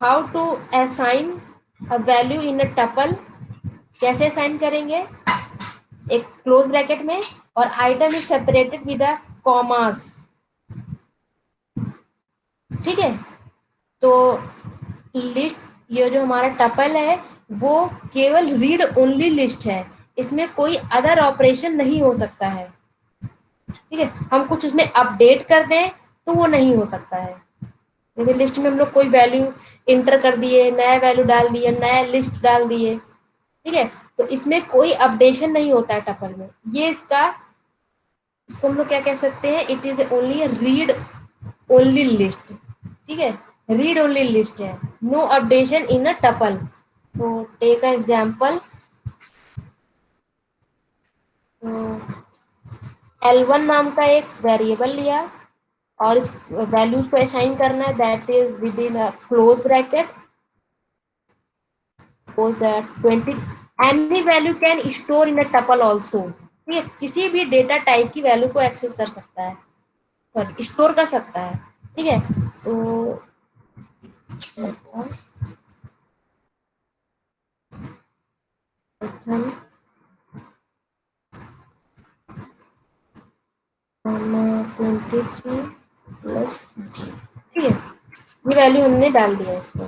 how to assign a value in a tuple, कैसे असाइन करेंगे? एक क्लोज ब्रैकेट में और item is separated with a commas. ठीक है. तो लिस्ट, ये जो हमारा टपल है वो केवल रीड ओनली लिस्ट है, इसमें कोई अदर ऑपरेशन नहीं हो सकता है. ठीक है. हम कुछ उसमें अपडेट कर दें तो वो नहीं हो सकता है. जैसे लिस्ट में हम लोग कोई वैल्यू इंटर कर दिए, नया वैल्यू डाल दिए, नया लिस्ट डाल दिए. ठीक है. तो इसमें कोई अपडेशन नहीं होता है टपल में. ये इसको हम लोग क्या कह सकते हैं? It is only read only list. ठीक है. रीड ओनली लिस्ट है, no updation in a tuple. तो टेक अ एग्जांपल. L1 नाम का एक वेरिएबल लिया और इस वैल्यूज को असाइन करना है, that is with in a close bracket. Suppose 20. Any value can store in a tuple also. ठीक है. किसी भी डेटा टाइप की वैल्यू को एक्सेस कर सकता है, सॉरी स्टोर कर सकता है. ठीक है. तो G प्लस जी. ठीक है. ये वैल्यू हमने डाल दिया इसको.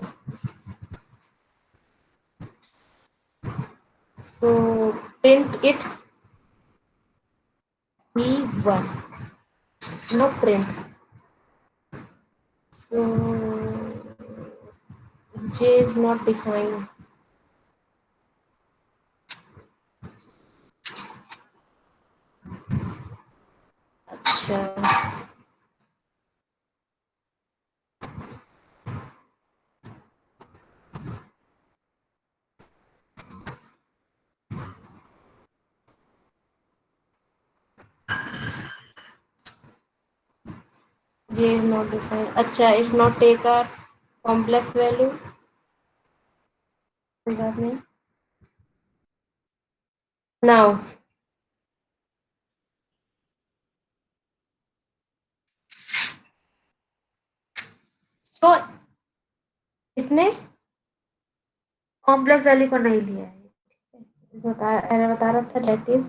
तो print it P1. No print. So J is not defined. अच्छा. J is not defined. अच्छा, it not take a complex value. कोई बात नहीं. Now तो इसने कॉम्प्लेक्स वैल्यू को नहीं लिया है. बता रहा था दैट इज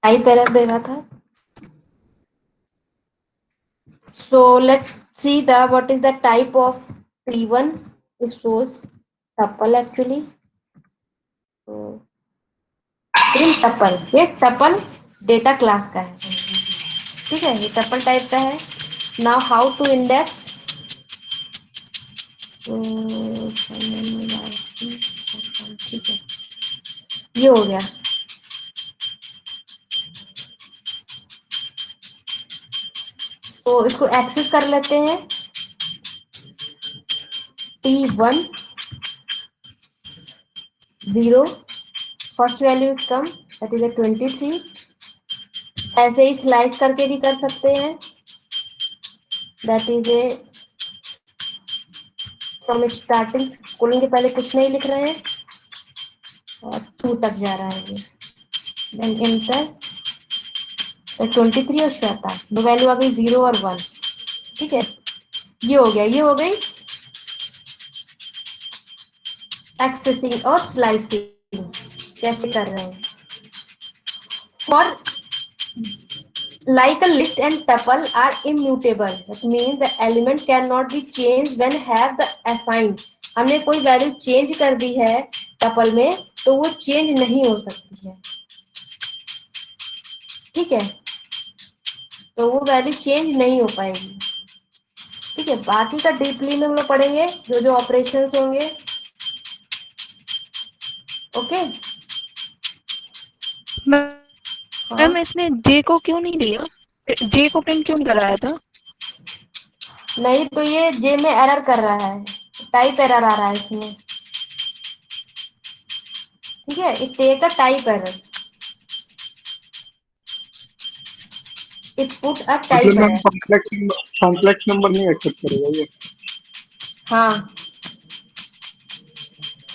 टाइप एरर दे रहा था. So let's see the what is the type of P1. It shows tuple actually. So in tuple, ये tuple डेटा क्लास का है. ठीक है. ये tuple टाइप का है. Now how to index? ठीक है. ये हो गया. तो इसको एक्सेस कर लेते हैं. T1 0, first value is come, that is 23. ऐसे ही स्लाइस करके भी कर सकते हैं, that is A from starting. Schooling के पहले कुछ नहीं लिख रहे हैं और 2 तक जा रहा है ये. Then enter. 23 और 67, दो वैल्यू आ गई 0 और 1. ठीक है. ये हो गया. ये हो गई एक्सेसिंग और स्लाइसिंग कैसे कर रहे हैं. For like a list and tuple are immutable. That means the element cannot be changed when have the assigned. हमने कोई वैल्यू चेंज कर दी है टपल में तो वो चेंज नहीं हो सकती है. ठीक है. तो वो वैल्यू चेंज नहीं हो पाएगी. ठीक है. बाकी का डीपली में हम लोग पढ़ेंगे जो जो ऑपरेशंस होंगे. ओके. मैम इसने जे को क्यों नहीं लिया? जे को प्रिंट क्यों नहीं कराया था? नहीं तो ये जे में एरर कर रहा है, टाइप एरर आ रहा है इसमें। ठीक है, it take a type error, it put a type मतलब मैम एरर। कॉम्प्लेक्स नंबर नहीं एक्सेप्ट करेगा ये। हाँ,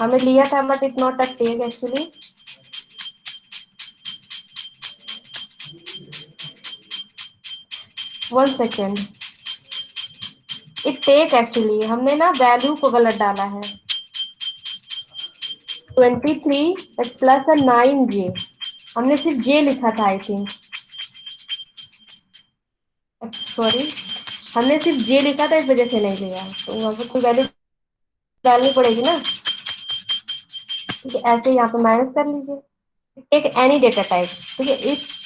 हमें लिया था but it not a take actually. One second, it take actually, हमने ना वैल्यू को गलत डाला है। 23 प्लस 9 जे, हमने सिर्फ जे लिखा था आई थिंक, सॉरी, हमने सिर्फ जे लिखा था, इस वजह से नहीं लिया। तो वहां पर कोई वैल्यू डालनी पड़ेगी ना। ठीक है, ऐसे यहाँ पे माइनस कर लीजिए। Take any data type. ठीक है, इस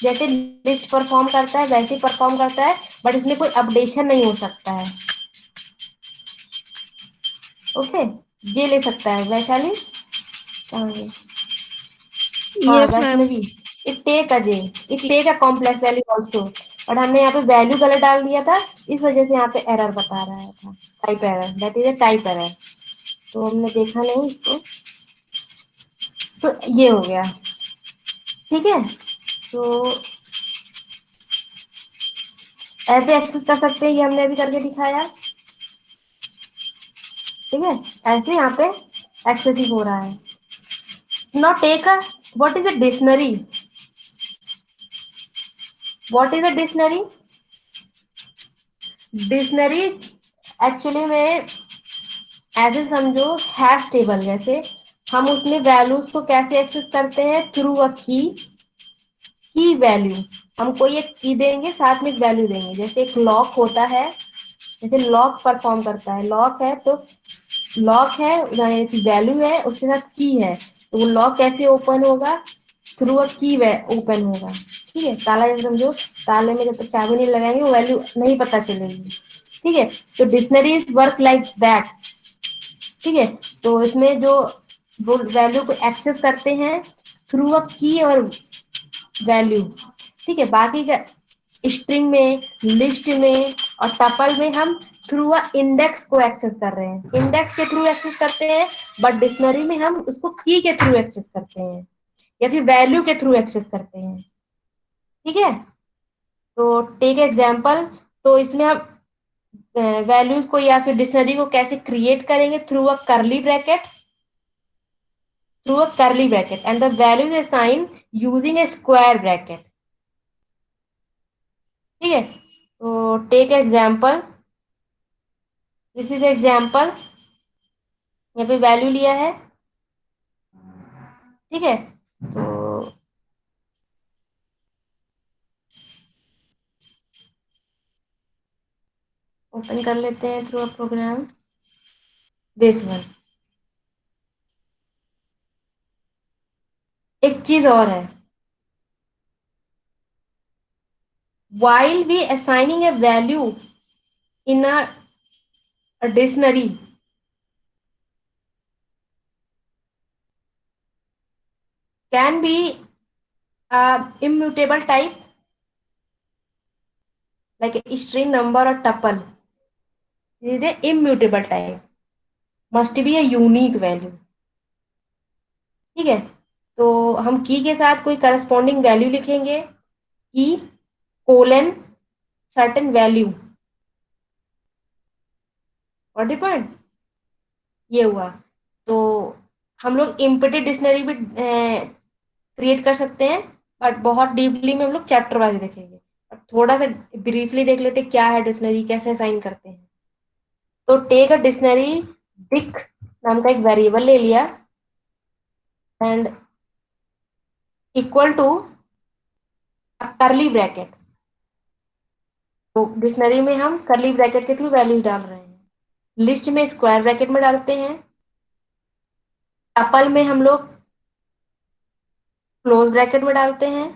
जैसे लिस्ट परफॉर्म करता है वैसे ही परफॉर्म करता है, बट इसमें कोई अपडेशन नहीं हो सकता है। ओके, ये ले सकता है वैशाली। हाँ, yes ma'am. Vaishnavi. It take a J, it take a complex value also, और हमने यहाँ पे वैल्यू गलत डाल दिया था, इस वजह से यहाँ पे एरर बता रहा था, type error, that is a type error. तो हमने देखा नहीं इसको, तो ये हो गया। ठीक है, तो ऐसे एक्सेस कर सकते हैं, ये हमने अभी करके दिखाया। ठीक है, ऐसे यहाँ पे एक्सेसिव हो रहा है। Now take a, what is a dictionary? What is a dictionary? Dictionary actually में ऐसे समझो हैश टेबल जैसे, हम उसमें वैल्यूज को कैसे एक्सेस करते हैं, थ्रू अ की वैल्यू। हम कोई एक की देंगे, साथ में एक वैल्यू देंगे, जैसे एक लॉक होता है, जैसे लॉक परफॉर्म करता है, लॉक है तो लॉक है, वैल्यू है, उसके साथ की है, तो वो लॉक कैसे ओपन होगा, थ्रू अ की ओपन होगा। ठीक है, ताला जैसे समझो, ताले में जब तक चाबी नहीं लगाएंगे वो वैल्यू नहीं पता चलेगी। ठीक है, तो डिक्शनरीज वर्क लाइक दैट। ठीक है, तो इसमें जो वो वैल्यू को एक्सेस करते हैं थ्रू अ की और वैल्यू। ठीक है, बाकी का स्ट्रिंग में, लिस्ट में और टपल में हम थ्रू अ इंडेक्स को एक्सेस कर रहे हैं, इंडेक्स के थ्रू एक्सेस करते हैं, बट डिक्शनरी में हम उसको की के थ्रू एक्सेस करते हैं या फिर वैल्यू के थ्रू एक्सेस करते हैं। ठीक है, तो टेक एग्जांपल, तो इसमें हम वैल्यूज को या फिर डिक्शनरी को कैसे क्रिएट करेंगे, थ्रू अ करली bracket, through a curly bracket, and the value is assigned using a square bracket. ठीक है, तो take example, this is example, यहाँ पे वैल्यू लिया है। ठीक है, तो ओपन कर लेते हैं through a program, this one. एक चीज और है, while we assigning a value in a dictionary, can be a immutable type like a string, number or tuple. This is a immutable type, must be a unique value. ठीक है, तो हम की के साथ कोई करस्पॉन्डिंग वैल्यू लिखेंगे, की कोलन सर्टेन वैल्यू, और द पॉइंट, ये हुआ। तो हम लोग इम्प्लिसिट डिक्शनरी भी क्रिएट कर सकते हैं, बट बहुत डीपली में हम लोग चैप्टर वाइज देखेंगे। अब थोड़ा सा ब्रीफली देख लेते हैं क्या है डिक्शनरी, कैसे असाइन करते हैं। तो टेक अ डिक्शनरी, डिक नाम का एक वेरिएबल ले लिया, and equal to curly bracket. तो डिक्शनरी में हम करली ब्रैकेट के थ्रू वैल्यूज डाल रहे हैं, लिस्ट में स्क्वायर ब्रैकेट में डालते हैं, टपल में हम लोग क्लोज ब्रैकेट में डालते हैं,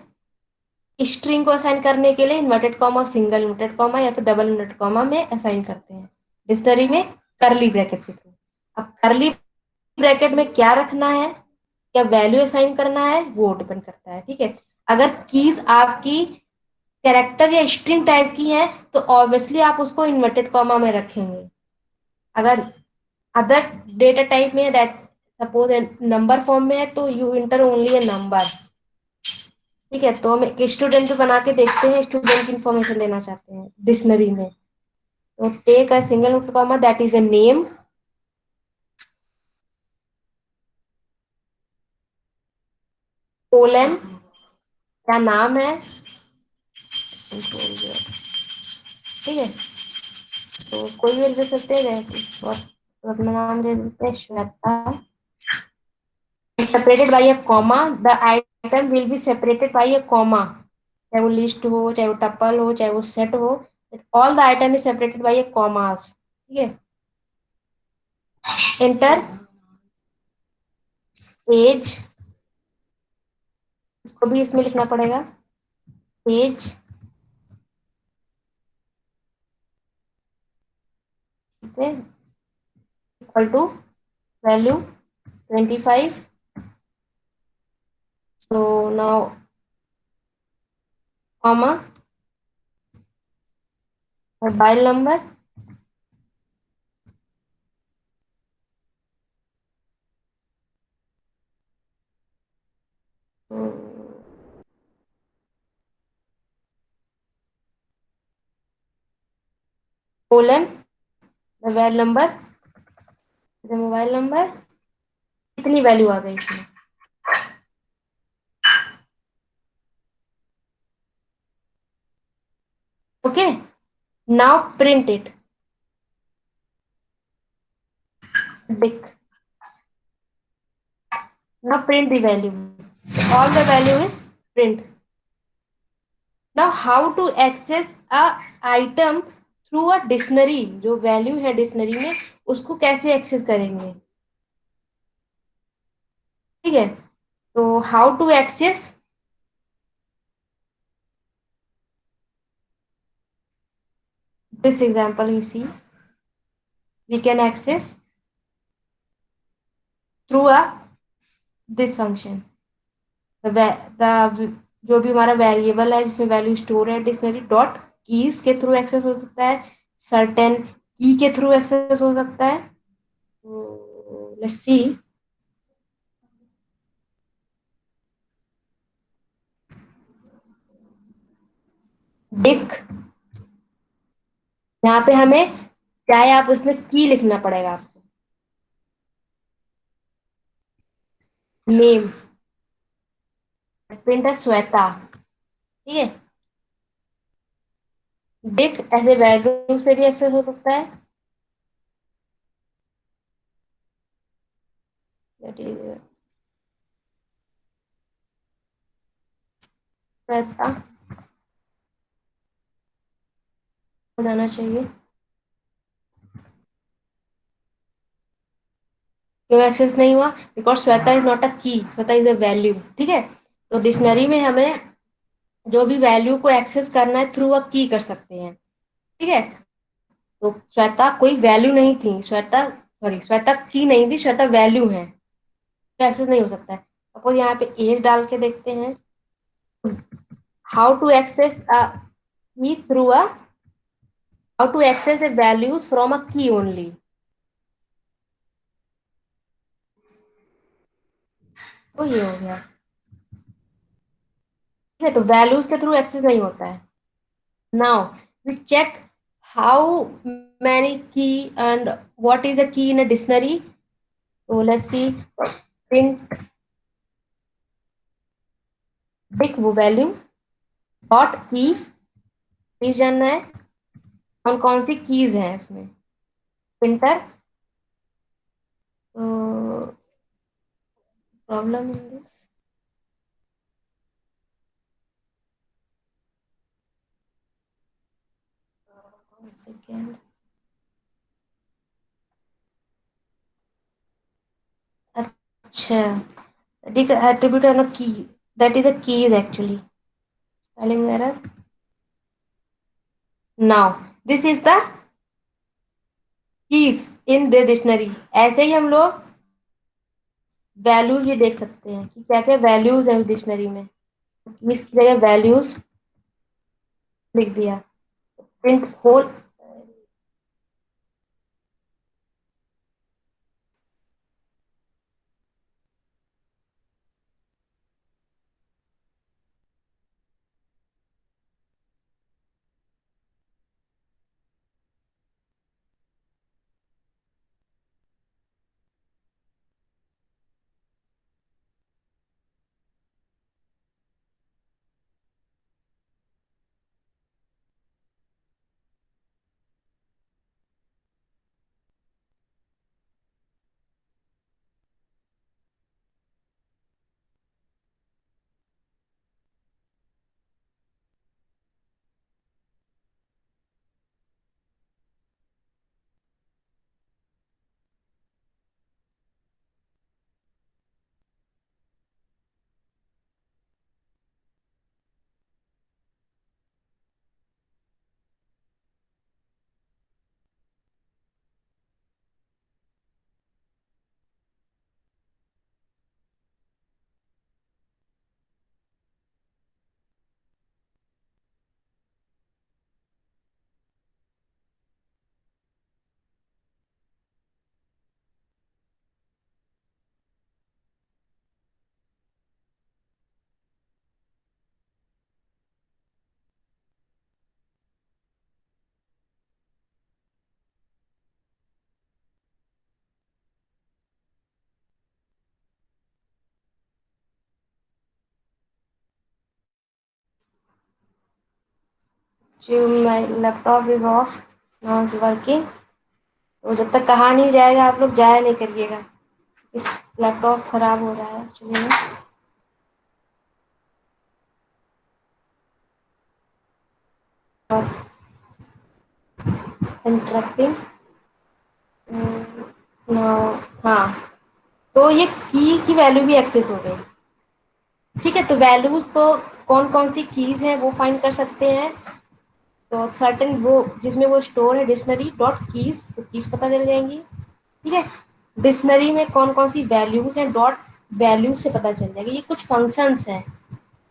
स्ट्रिंग को असाइन करने के लिए inverted comma, single inverted comma या फिर डबल इन्वर्टेड कॉमा में असाइन करते हैं, डिक्शनरी में करली ब्रैकेट के थ्रू। अब करली ब्रैकेट में क्या रखना है, क्या वैल्यू असाइन करना है, वो डिपेंड करता है। ठीक है, अगर कीज आपकी कैरेक्टर या स्ट्रिंग टाइप की है तो ऑब्वियसली आप उसको इन्वर्टेड कॉमा में रखेंगे। अगर अदर डेटा टाइप में है, दैट सपोज नंबर फॉर्म में है, तो you inter only A number. ठीक है, तो हम एक स्टूडेंट बना के देखते हैं, स्टूडेंट की इंफॉर्मेशन लेना चाहते हैं डिक्शनरी में। तो take a single comma that is a name, colon, क्या नाम है, ठीक है, तो कोई भी दे सकते हैं और तो अपना नाम दे देते हैं Shweta, separated by a comma, the item will be separated by a comma, चाहे वो लिस्ट हो, चाहे वो टपल हो, चाहे वो सेट हो, all the item is separated by a commas. ठीक है, एंटर एज, इसको भी इसमें लिखना पड़ेगा, एज, ठीक है, equal to value 25। So now comma, mobile number, colon, mobile number, mobile number, कितनी वैल्यू आ गई इसमें। Okay, now print it, big, now print the value, all the value is print। now how to access a item through a dictionary, जो value है dictionary में उसको कैसे access करेंगे। ठीक है, तो how to access, this example you see, we can access through a this function, the जो भी हमारा वेरिएबल है जिसमें वैल्यू स्टोर है डिक्शनरी डॉट कीज के थ्रू एक्सेस हो सकता है, सर्टेन की के थ्रू एक्सेस हो सकता है। तो लेट्स सी, डिक, यहाँ पे हमें चाहे आप उसमें की लिखना पड़ेगा आपको, नेम, प्रिंट है श्वेता। ठीक है, डिक ऐसे वैल्यू से भी एक्सेस हो सकता है, दैट इज श्वेता हो जाना चाहिए। क्यों एक्सेस नहीं हुआ, because Shweta is not a की, श्वेता इज अ वैल्यू। ठीक है, तो डिक्शनरी में हमें जो भी वैल्यू को एक्सेस करना है थ्रू अ की कर सकते हैं। ठीक है, तो श्वेता कोई वैल्यू नहीं थी, श्वेता सॉरी श्वेता की नहीं थी, श्वेता वैल्यू है, तो एक्सेस नहीं हो सकता है। सपोज यहाँ पे एज डाल के देखते हैं, how to access a key through a, how to access the values from a key only, तो ये हो गया। ठीक है, तो वैल्यूज के थ्रू एक्सेस नहीं होता है। Now we check how many key and what is a key in a dictionary, तो लेट्स सी, प्रिंट बिग वो वैल्यू डॉट की, प्लीज जानना है कौन कौन सी कीज हैं इसमें, प्रिंटर, तो प्रॉब्लम इन दिस, सेकेंड, अच्छा, ठीक है, attribute है ना की, that is a keys actually, spelling error, now this is the keys in the dictionary। ऐसे ही हम लोग वैल्यूज भी देख सकते हैं कि क्या क्या वैल्यूज है डिक्शनरी में, कीज की जगह वैल्यूज लिख दिया। Print whole. My laptop is off, now is working. तो जब तक कहा नहीं जाएगा आप लोग जाया नहीं करिएगा। इस लैपटॉप खराब हो रहा है एक्चुअली में। और इंटरप्टिंग। हाँ, तो ये की वैल्यू भी एक्सेस हो गई। ठीक है, तो वैल्यूज को कौन कौन सी कीज है वो फाइंड कर सकते हैं। तो सर्टेन वो जिसमें वो स्टोर है डिक्शनरी डॉट कीज, तो कीज पता चल जाएंगी। ठीक है, डिक्शनरी में कौन कौन सी वैल्यूज हैं डॉट वैल्यूज से पता चल जाएगी, ये कुछ फंक्शंस हैं।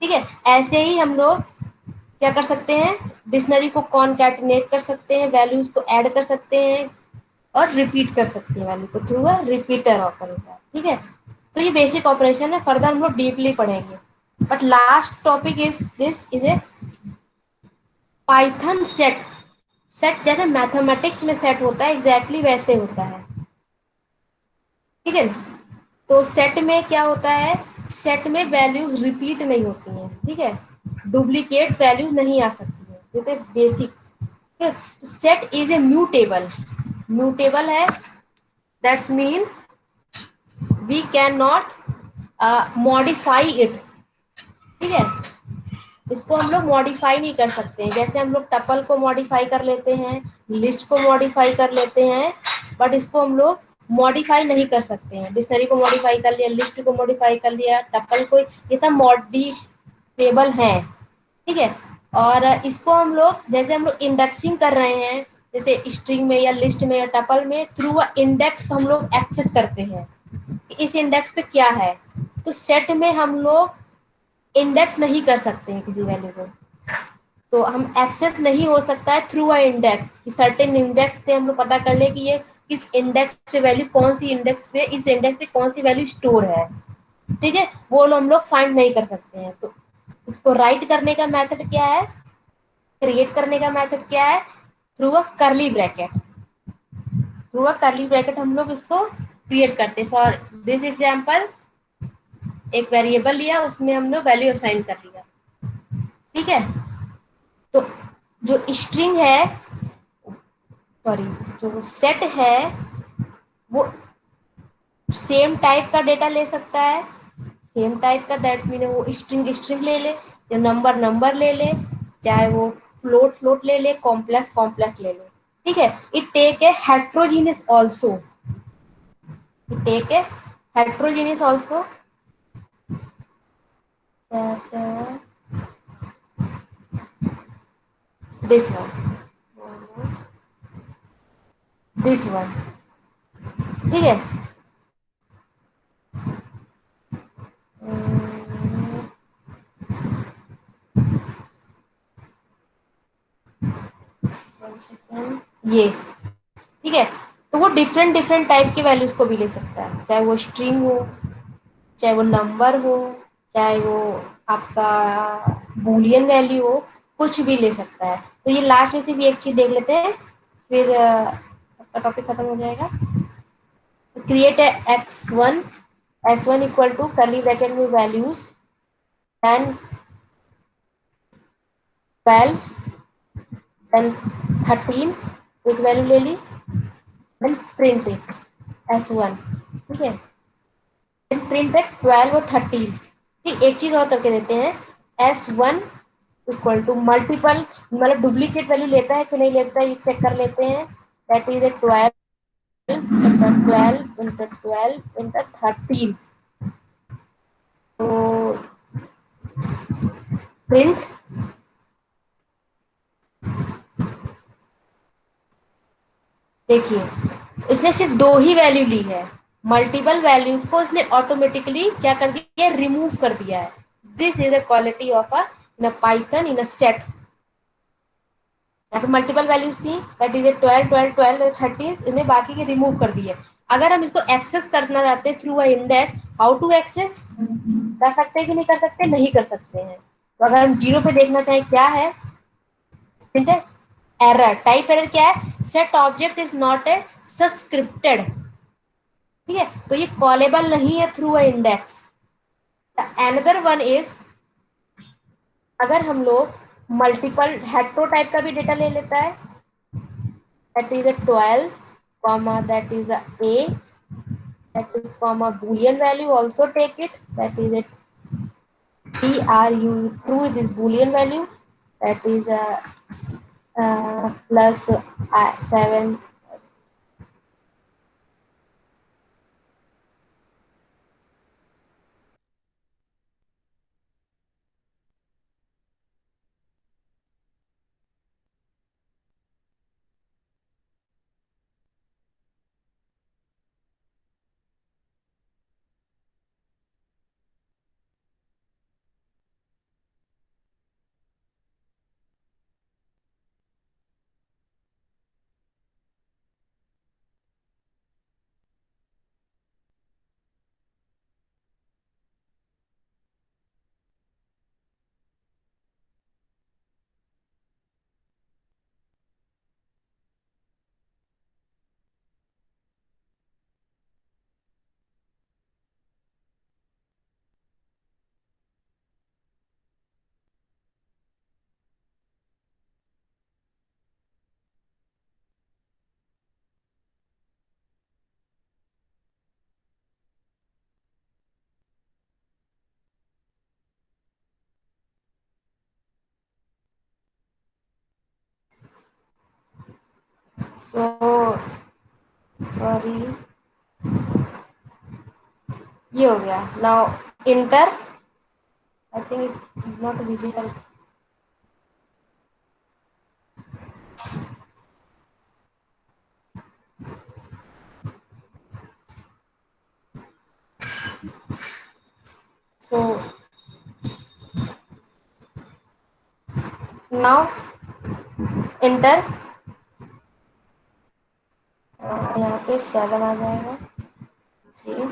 ठीक है, ऐसे ही हम लोग क्या कर सकते हैं, डिक्शनरी को कॉनकैटिनेट कर सकते हैं, वैल्यूज को ऐड कर सकते हैं और रिपीट कर सकते हैं वैल्यू को थ्रू अ रिपीटर ऑपरेटर। ठीक है, तो ये बेसिक ऑपरेशन है, फर्दर हम लोग डीपली पढ़ेंगे। But last topic is this is A Python set. Set जैसे मैथमेटिक्स में सेट होता है एग्जैक्टली वैसे होता है। ठीक है, तो सेट में क्या होता है, सेट में वैल्यूज रिपीट नहीं होती हैं। ठीक है, डुप्लीकेट्स वैल्यू नहीं आ सकती है, जैसे basic. Set is a mutable, mutable है, that's mean we can not modify it. ठीक है, इसको हम लोग मॉडिफाई नहीं कर सकते हैं, जैसे हम लोग टपल को मॉडिफाई कर लेते हैं, लिस्ट को मॉडिफाई कर लेते हैं, बट इसको हम लोग मॉडिफाई नहीं कर सकते हैं। डिक्शनरी को मॉडिफाई कर लिया, लिस्ट को मॉडिफाई कर लिया, टपल को, ये सब मॉडिफेबल है। ठीक है, और इसको हम लोग जैसे हम लोग इंडेक्सिंग कर रहे हैं, जैसे स्ट्रिंग में या लिस्ट में या टपल में, थ्रू अ इंडेक्स हम लोग एक्सेस करते हैं इस इंडेक्स पे क्या है। तो सेट में हम लोग इंडेक्स नहीं कर सकते हैं किसी वैल्यू को, तो हम एक्सेस नहीं हो सकता है थ्रू अ इंडेक्स, कि सर्टेन इंडेक्स से हम लोग पता कर ले कि ये किस इंडेक्स पे वैल्यू, कौन सी इंडेक्स पे, इस इंडेक्स पे कौन सी वैल्यू स्टोर है। ठीक है, वो हम लोग फाइंड नहीं कर सकते हैं। तो उसको राइट करने का मेथड क्या है, क्रिएट करने का मेथड क्या है, थ्रू अ करली ब्रैकेट। थ्रू अ करली ब्रैकेट हम लोग इसको क्रिएट करते हैं। फॉर दिस एग्जाम्पल एक वेरिएबल लिया, उसमें हम लोग वैल्यू असाइन कर लिया। ठीक है, तो जो स्ट्रिंग है, सॉरी, जो सेट है वो सेम टाइप का डेटा ले सकता है। सेम टाइप का दैट मीन वो स्ट्रिंग स्ट्रिंग ले ले, जो नंबर नंबर ले ले, चाहे वो फ्लोट फ्लोट ले ले, कॉम्प्लेक्स कॉम्प्लेक्स ले ले। ठीक है, it take a heterogeneous also, it take a heterogeneous also, that this one, this one। ठीक है, 1 सेकेंड, ये ठीक है। तो वो डिफरेंट डिफरेंट टाइप के वैल्यूज को भी ले सकता है, चाहे वो स्ट्रिंग हो, चाहे वो नंबर हो, चाहे वो आपका बूलियन वैल्यू हो, कुछ भी ले सकता है। तो ये लास्ट में से भी एक चीज देख लेते हैं, फिर आपका टॉपिक खत्म हो जाएगा। Create x1 s1 equal to curly bracket में वैल्यूज एंड 12 देन 13, एक वैल्यू ले ली, देन प्रिंट इट s1, ठीक है, देन प्रिंट इट 12 और 13। ठीक, एक चीज और करके देते हैं, s1 इक्वल टू मल्टीपल, मतलब डुप्लीकेट वैल्यू लेता है कि नहीं लेता है ये चेक कर लेते हैं। दैट इज ए 12 इंटू 13, तो प्रिंट, देखिए इसने सिर्फ दो ही वैल्यू ली है, मल्टीपल वैल्यूज को इसने ऑटोमेटिकली क्या कर दिया है, रिमूव कर दिया है। This is a quality of a in a Python in a set. यहाँ पे मल्टीपल वैल्यूज थी, दैट इज ए 12 12 12 13, इन्हें बाकी के रिमूव कर दिए। अगर हम इसको एक्सेस करना चाहते हैं through a index, how to access, कर सकते हैं कि नहीं कर सकते, नहीं कर सकते हैं। तो अगर हम जीरो पे देखना चाहें क्या है, ठीक है, एरर, टाइप एरर क्या है, set object is not a subscripted, ठीक है, तो ये कॉलेबल नहीं है through a index. Another one is, अगर हम लोग मल्टीपल हेट्रो टाइप का भी डेटा ले लेता है, that is a 12 comma that is a that is comma boolean value also take it, that is a true is boolean value, that is a plus 7. So sorry, ये हो गया। Now enter, I think it not visible. So now enter, यहाँ पे 7 आ जाएगा जी।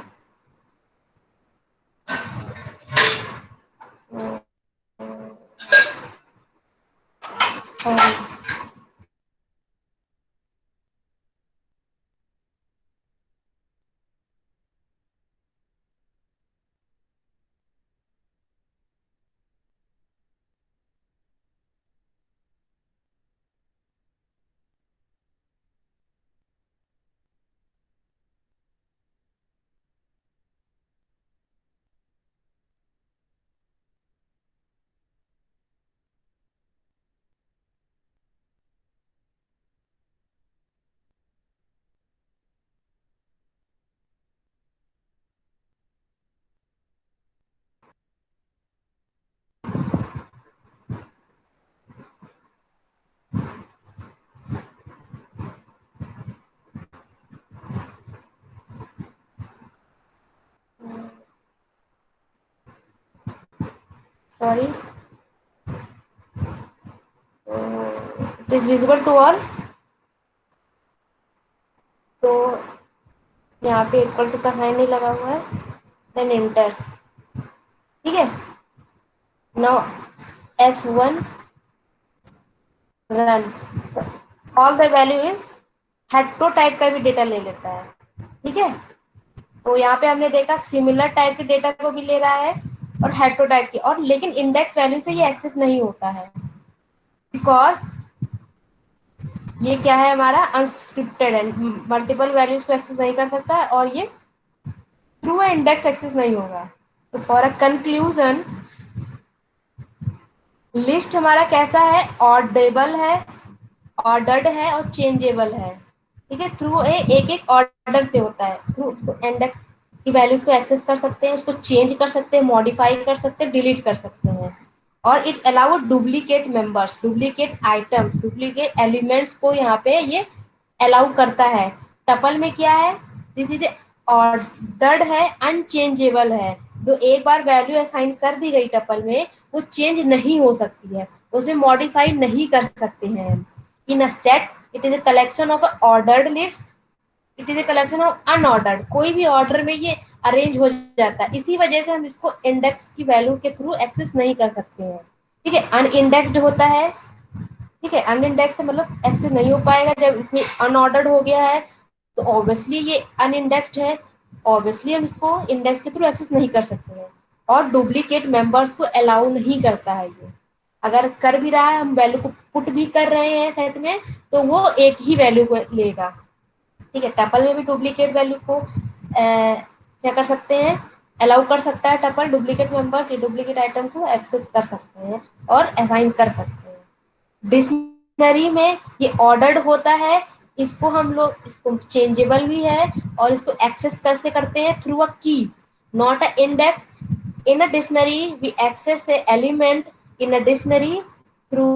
Sorry, is visible to all. तो यहाँ पे इक्वल टू का साइन नहीं लगा हुआ है, देन एंटर। ठीक है, now S1 run, all the value is hetero type का भी डेटा ले लेता है। ठीक है, तो यहाँ पे हमने देखा सिमिलर टाइप के डेटा को भी ले रहा है और हेट्रो टाइप की, और लेकिन इंडेक्स वैल्यू से ये एक्सेस नहीं होता है, बिकॉज ये क्या है हमारा अनस्क्रिप्टेड है, मल्टीपल वैल्यूज को एक्सेस नहीं कर सकता है, और ये थ्रू इंडेक्स एक्सेस नहीं होगा। तो फॉर अ कंक्लूजन, लिस्ट हमारा कैसा है, ऑर्डेबल है, ऑर्डर्ड है और चेंजेबल है। ठीक है, थ्रू एक एक ऑर्डर से होता है, थ्रू इंडेक्स की वैल्यूज को एक्सेस कर सकते हैं, उसको चेंज कर सकते हैं, मॉडिफाई कर सकते हैं, डिलीट कर सकते हैं। और it allow duplicate members, duplicate items, duplicate elements को यहाँ पे ये अलाउ करता है। टपल में क्या है, दिस इज ऑर्डर्ड है, अनचेंजेबल है। तो एक बार वैल्यू असाइन कर दी गई टपल में, वो चेंज नहीं हो सकती है, उसमें मॉडिफाई नहीं कर सकते हैं। In a set it is a collection of ordered list, it is a collection of unordered, कोई भी ऑर्डर में ये अरेंज हो जाता है, इसी वजह से हम इसको इंडेक्स की वैल्यू के थ्रू एक्सेस नहीं कर सकते हैं। ठीक है, अनइंडेक्स्ड होता है। ठीक है, अनइंडेक्स मतलब एक्सेस नहीं हो पाएगा, जब इसमें अनऑर्डर्ड हो गया है तो ऑब्वियसली ये अनइंडेक्स्ड है, ऑब्वियसली हम इसको इंडेक्स के थ्रू एक्सेस नहीं कर सकते हैं। और डुप्लीकेट मेंबर्स को अलाउ नहीं करता है ये, अगर कर भी रहा है, हम वैल्यू को पुट भी कर रहे हैं सेट में, तो वो एक ही वैल्यू को लेगा। ठीक है, टपल में भी डुप्लीकेट वैल्यू को क्या कर सकते हैं, अलाउ कर सकता है टपल, डुप्लीकेट मेंबर्स ये डुप्लीकेट आइटम को एक्सेस कर सकते हैं और असाइन कर सकते हैं। डिक्शनरी में ये ऑर्डर्ड होता है, इसको हम लोग, इसको चेंजेबल भी है, और इसको एक्सेस कैसे करते हैं, through a key, not a index. In a dictionary we access a element in a dictionary through.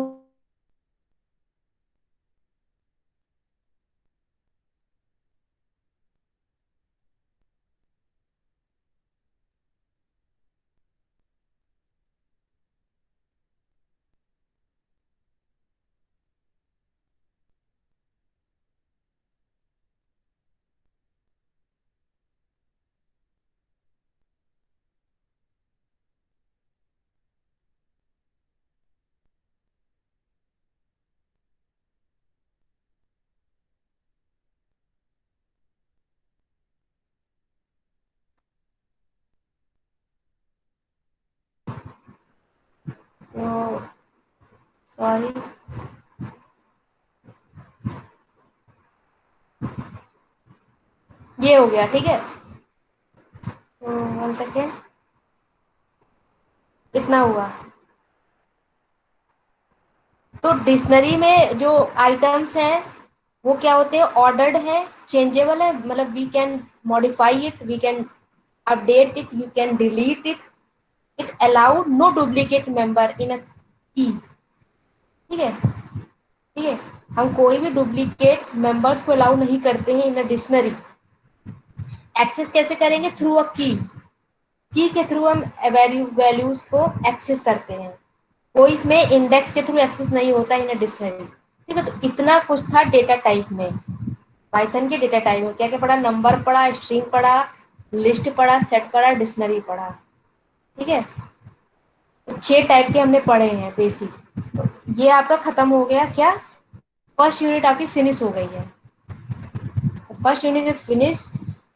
Sorry, ये हो गया। ठीक है, तो 1 सेकेंड, इतना हुआ। तो डिक्शनरी में जो आइटम्स हैं वो क्या होते हैं, ऑर्डर्ड है, चेंजेबल है, मतलब we can modify it, we can update it, you can delete it, it allowed no duplicate member in a key. ठीक है, ठीक है, हम कोई भी डुप्लीकेट मेंबर्स को अलाउ नहीं करते हैं इन अ डिक्शनरी। एक्सेस कैसे करेंगे, थ्रू अ की के थ्रू हम वैल्यूज को एक्सेस करते हैं, कोई इसमें इंडेक्स के थ्रू एक्सेस नहीं होता इन डिक्शनरी। ठीक है, तो इतना कुछ था डेटा टाइप में, पाइथन के डेटा टाइप में क्या क्या पढ़ा, नंबर पढ़ा, स्ट्रिंग पढ़ा, लिस्ट पढ़ा, सेट पढ़ा, डिक्शनरी पढ़ा। ठीक है, तो 6 टाइप के हमने पढ़े हैं बेसिक। तो ये आपका खत्म हो गया क्या, फर्स्ट यूनिट आपकी फिनिश हो गई है, first unit is finish.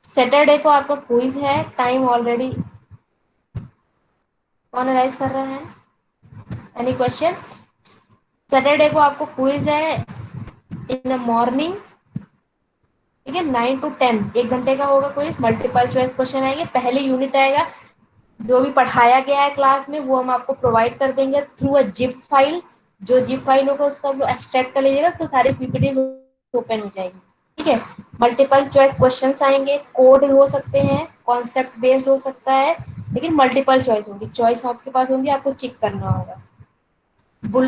Saturday को आपका क्विज है, टाइम ऑलरेडी कौन अराइज कर रहा है, एनी क्वेश्चन। सैटरडे को आपको क्विज है इन द मॉर्निंग। ठीक है, 9 to 10, 1 घंटे का होगा क्विज, मल्टीपल चॉइस क्वेश्चन आएंगे, पहले यूनिट आएगा, जो भी पढ़ाया गया है क्लास में वो हम आपको प्रोवाइड कर देंगे थ्रू अ जिप फाइल। जो जिप फाइल होगा उसको आप एक्सट्रैक्ट कर लीजिएगा तो सारी पीपीटी ओपन हो जाएगी। ठीक है, मल्टीपल चॉइस क्वेश्चंस आएंगे, कोड हो सकते हैं, कॉन्सेप्ट बेस्ड हो सकता है, लेकिन मल्टीपल चॉइस होगी, चॉइस आपके पास होंगी, आपको चेक करना होगा।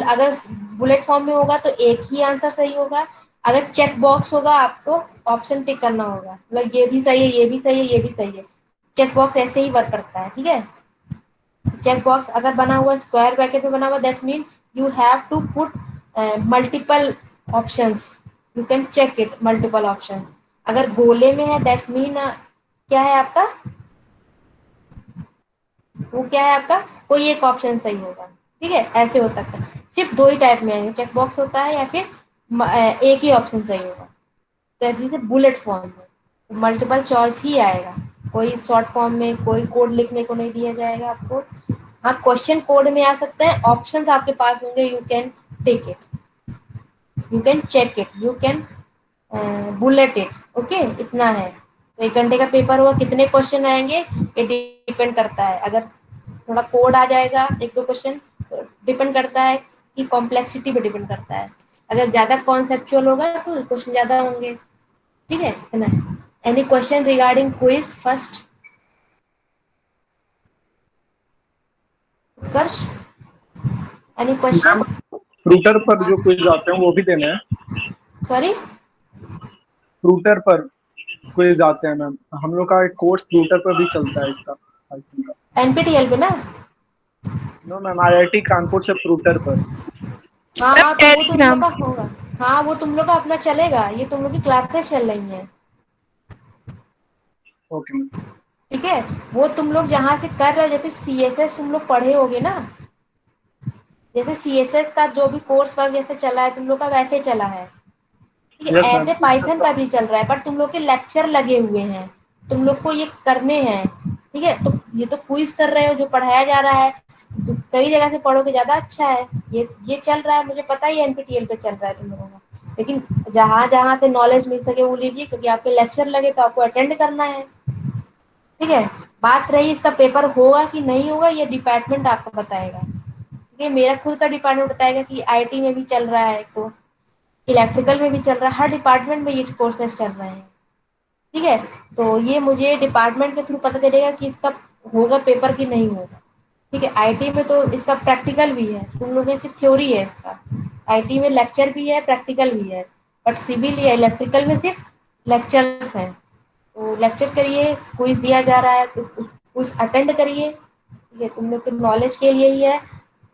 अगर बुलेट फॉर्म में होगा तो एक ही आंसर सही होगा, अगर चेक बॉक्स होगा आपको ऑप्शन टिक करना होगा, मतलब ये भी सही है, ये भी सही है, ये भी सही है। चेक बॉक्स ऐसे ही वर्क करता है। ठीक है, चेक बॉक्स अगर बना हुआ स्क्वायर ब्रैकेट में बना हुआ, that's mean you have to put multiple options, you can check it multiple option. अगर गोले में है दैट्स मीन क्या है आपका, वो क्या है आपका, कोई एक ऑप्शन सही होगा। ठीक है, ऐसे होता है। सिर्फ दो ही टाइप में आएंगे, चेक बॉक्स होता है या फिर एक ही ऑप्शन सही होगा। दैट इज बुलेट फॉर्म में मल्टीपल चॉइस ही आएगा, कोई शॉर्ट फॉर्म में कोई कोड लिखने को नहीं दिया जाएगा आपको। हाँ, क्वेश्चन कोड में आ सकते हैं, ऑप्शंस आपके पास होंगे, you can take it, you can check it, you can bullet it. Okay, इतना है। तो 1 घंटे का पेपर होगा, कितने क्वेश्चन आएंगे ये डिपेंड करता है। अगर थोड़ा कोड आ जाएगा एक दो क्वेश्चन, तो डिपेंड करता है कि कॉम्प्लेक्सिटी पे डिपेंड करता है। अगर ज्यादा कॉन्सेप्चुअल होगा तो क्वेश्चन ज्यादा होंगे। ठीक है, इतना है। Any question regarding quiz first, Utkarsh, any question? Ma'am, फ्रूटर पर जो क्विज आते हैं वो भी देने हैं। सॉरी? फ्रूटर पर क्विज आते हैं मैम, हम लोग का एक कोर्स फ्रूटर पर भी चलता है इसका, पाइथन का। एनपीटीएल पे ना? नो मैम, आईआईटी कानपुर से फ्रूटर पर। हाँ हाँ, तो वो तुम लोग टेलीग्राम। का होगा। हाँ, वो तुम लोग का अपना चलेगा, ये तुम लोग की क्लासेस चल रही हैं। Okay ma'am. ठीक है, वो तुम लोग जहाँ से कर रहे हो, जैसे सीएसएस तुम लोग पढ़े होगे ना, जैसे सीएसएस का जो भी कोर्स वर्क जैसे चला है तुम लोग का, वैसे चला है। ठीक यस है, मैम। ऐसे पाइथन का भी चल रहा है, बट तुम लोग के लेक्चर लगे हुए हैं, तुम लोग को ये करने हैं। ठीक है, तो ये तो क्विज कर रहे हो जो पढ़ाया जा रहा है, तो कई जगह से पढ़ोगे ज्यादा अच्छा है। ये चल रहा है, मुझे पता ही एनपीटीएल पे चल रहा है तुम लोगों का, लेकिन जहां जहां से नॉलेज मिल सके वो लीजिए, क्योंकि आपके लेक्चर लगे तो आपको अटेंड करना है। ठीक है, बात रही इसका पेपर होगा कि नहीं होगा, ये डिपार्टमेंट आपको बताएगा। ठीक है, मेरा खुद का डिपार्टमेंट बताएगा कि आईटी में भी चल रहा है, तो इलेक्ट्रिकल में भी चल रहा है, हर डिपार्टमेंट में ये कोर्सेज चल रहे हैं। ठीक है, तो ये मुझे डिपार्टमेंट के थ्रू पता चलेगा कि इसका होगा पेपर कि नहीं होगा। ठीक है, आईटी में तो इसका प्रैक्टिकल भी है, तुम लोगों की सिर्फ थ्योरी है इसका। आईटी में लेक्चर भी है, प्रैक्टिकल भी है, बट सिविल या इलेक्ट्रिकल में सिर्फ लेक्चर्स हैं। तो लेक्चर करिए, क्विज दिया जा रहा है तो क्विज अटेंड करिए। ठीक है, तुम लोग के नॉलेज के लिए ही है।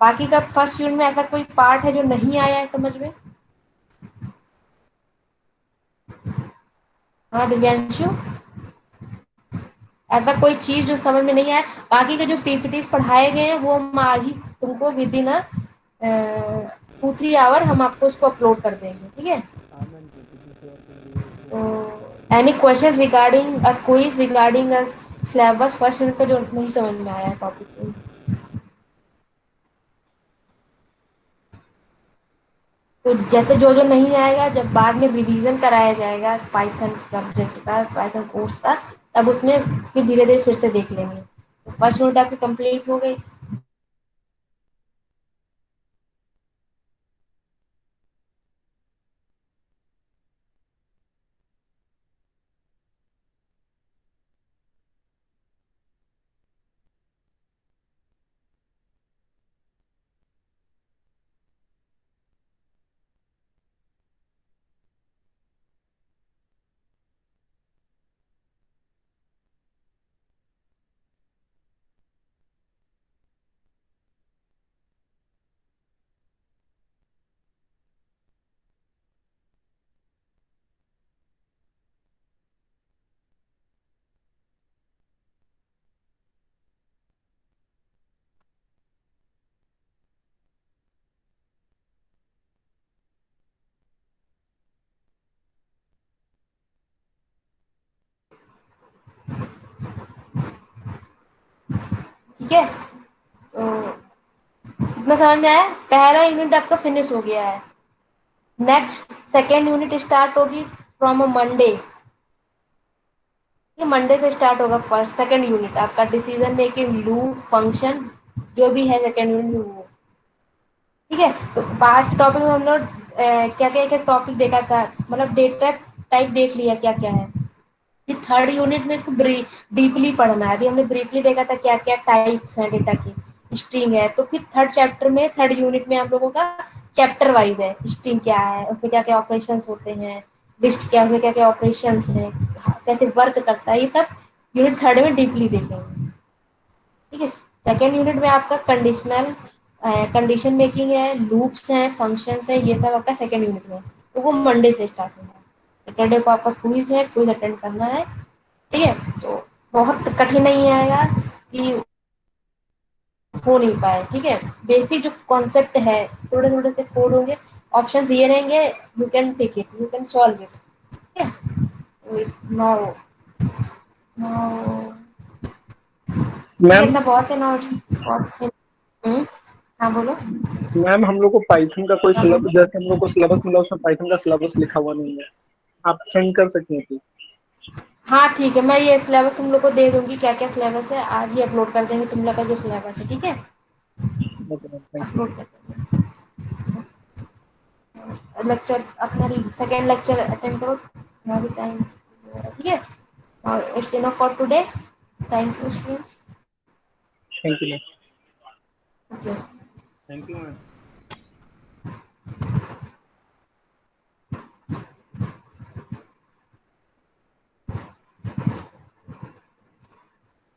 बाकी का फर्स्ट यूनिट में ऐसा कोई पार्ट है जो नहीं आया है समझ में? हाँ दिव्यांशु, ऐसा कोई चीज जो समझ में नहीं आया? बाकी के जो पीपीटीज पढ़ाए गए हैं वो हम आज ही तुमको विद इन 2-3 आवर हम आपको उसको अपलोड कर देंगे। ठीक है, तो any question regarding a quiz regarding a syllabus first unit का जो नहीं समझ में आया है टॉपिक? तो जैसे जो जो नहीं आएगा, जब बाद में रिवीजन कराया जाएगा पाइथन सब्जेक्ट का, पाइथन कोर्स का, तब उसमें फिर धीरे धीरे फिर से देख लेंगे। तो फर्स्ट यूनिट आपकी कंप्लीट हो गई। ठीक है, तो इतना समझ में आया? पहला यूनिट आपका फिनिश हो गया है। नेक्स्ट सेकेंड यूनिट स्टार्ट होगी फ्रॉम अ मंडे। ये मंडे से स्टार्ट होगा फर्स्ट सेकेंड यूनिट आपका, डिसीजन मेकिंग लूप फंक्शन जो भी है सेकेंड यूनिट में वो। ठीक है, तो पास्ट टॉपिक में हम लोग क्या क्या क्या टॉपिक देखा था, मतलब डेटा टाइप देख लिया क्या क्या है। फिर थर्ड यूनिट में इसको डीपली पढ़ना है। अभी हमने ब्रीफली देखा था क्या क्या टाइप्स हैं डेटा की, स्ट्रिंग है। तो फिर थर्ड चैप्टर में, थर्ड यूनिट में आप लोगों का चैप्टर वाइज है, स्ट्रिंग क्या है, उसमें क्या क्या ऑपरेशन होते हैं, लिस्ट क्या, उसमें क्या क्या ऑपरेशन है, कैसे वर्क करता है, ये सब यूनिट थर्ड में डीपली देखेंगे। ठीक है, सेकेंड यूनिट में आपका कंडीशनल कंडीशन मेकिंग है, लूप्स हैं, फंक्शंस है, ये सब आपका सेकेंड यूनिट में। तो वो मंडे से स्टार्ट होगा। सैटरडे को आपका क्विज है, क्विज अटेंड करना है, ठीक है। तो बहुत कठिन नहीं आएगा कि हो नहीं पाए, ठीक है। बेसिक जो कॉन्सेप्ट है, थोड़े थोड़े से कोड होंगे, ऑप्शंस ये रहेंगे, you can take it, you can solve it, ठीक है। नाउ नाउ ठीक है, मैम इतना बहुत है, नाउ इट्स बहुत। हाँ बोलो। मैम हम लोग को पाइथन का कोई हाँ सिलेबस, बोलो। जैसे हम लोग को सिलेबस मिला उसमें पाइथन का सिलेबस लिखा हुआ नहीं है, आप सेंड कर सकते हैं प्लीज? हाँ ठीक है, मैं ये सिलेबस तुम लोग को दे दूंगी, क्या क्या सिलेबस है आज ही अपलोड कर देंगे तुम लोग का जो सिलेबस है, ठीक है। Okay ma'am, thank you. Upload कर देंगे। लेक्चर अपना सेकेंड लेक्चर अटेंड करो, यहाँ भी टाइम, ठीक है। और it's enough for today, thank you students. Thank you ma'am. Okay. Thank you ma'am.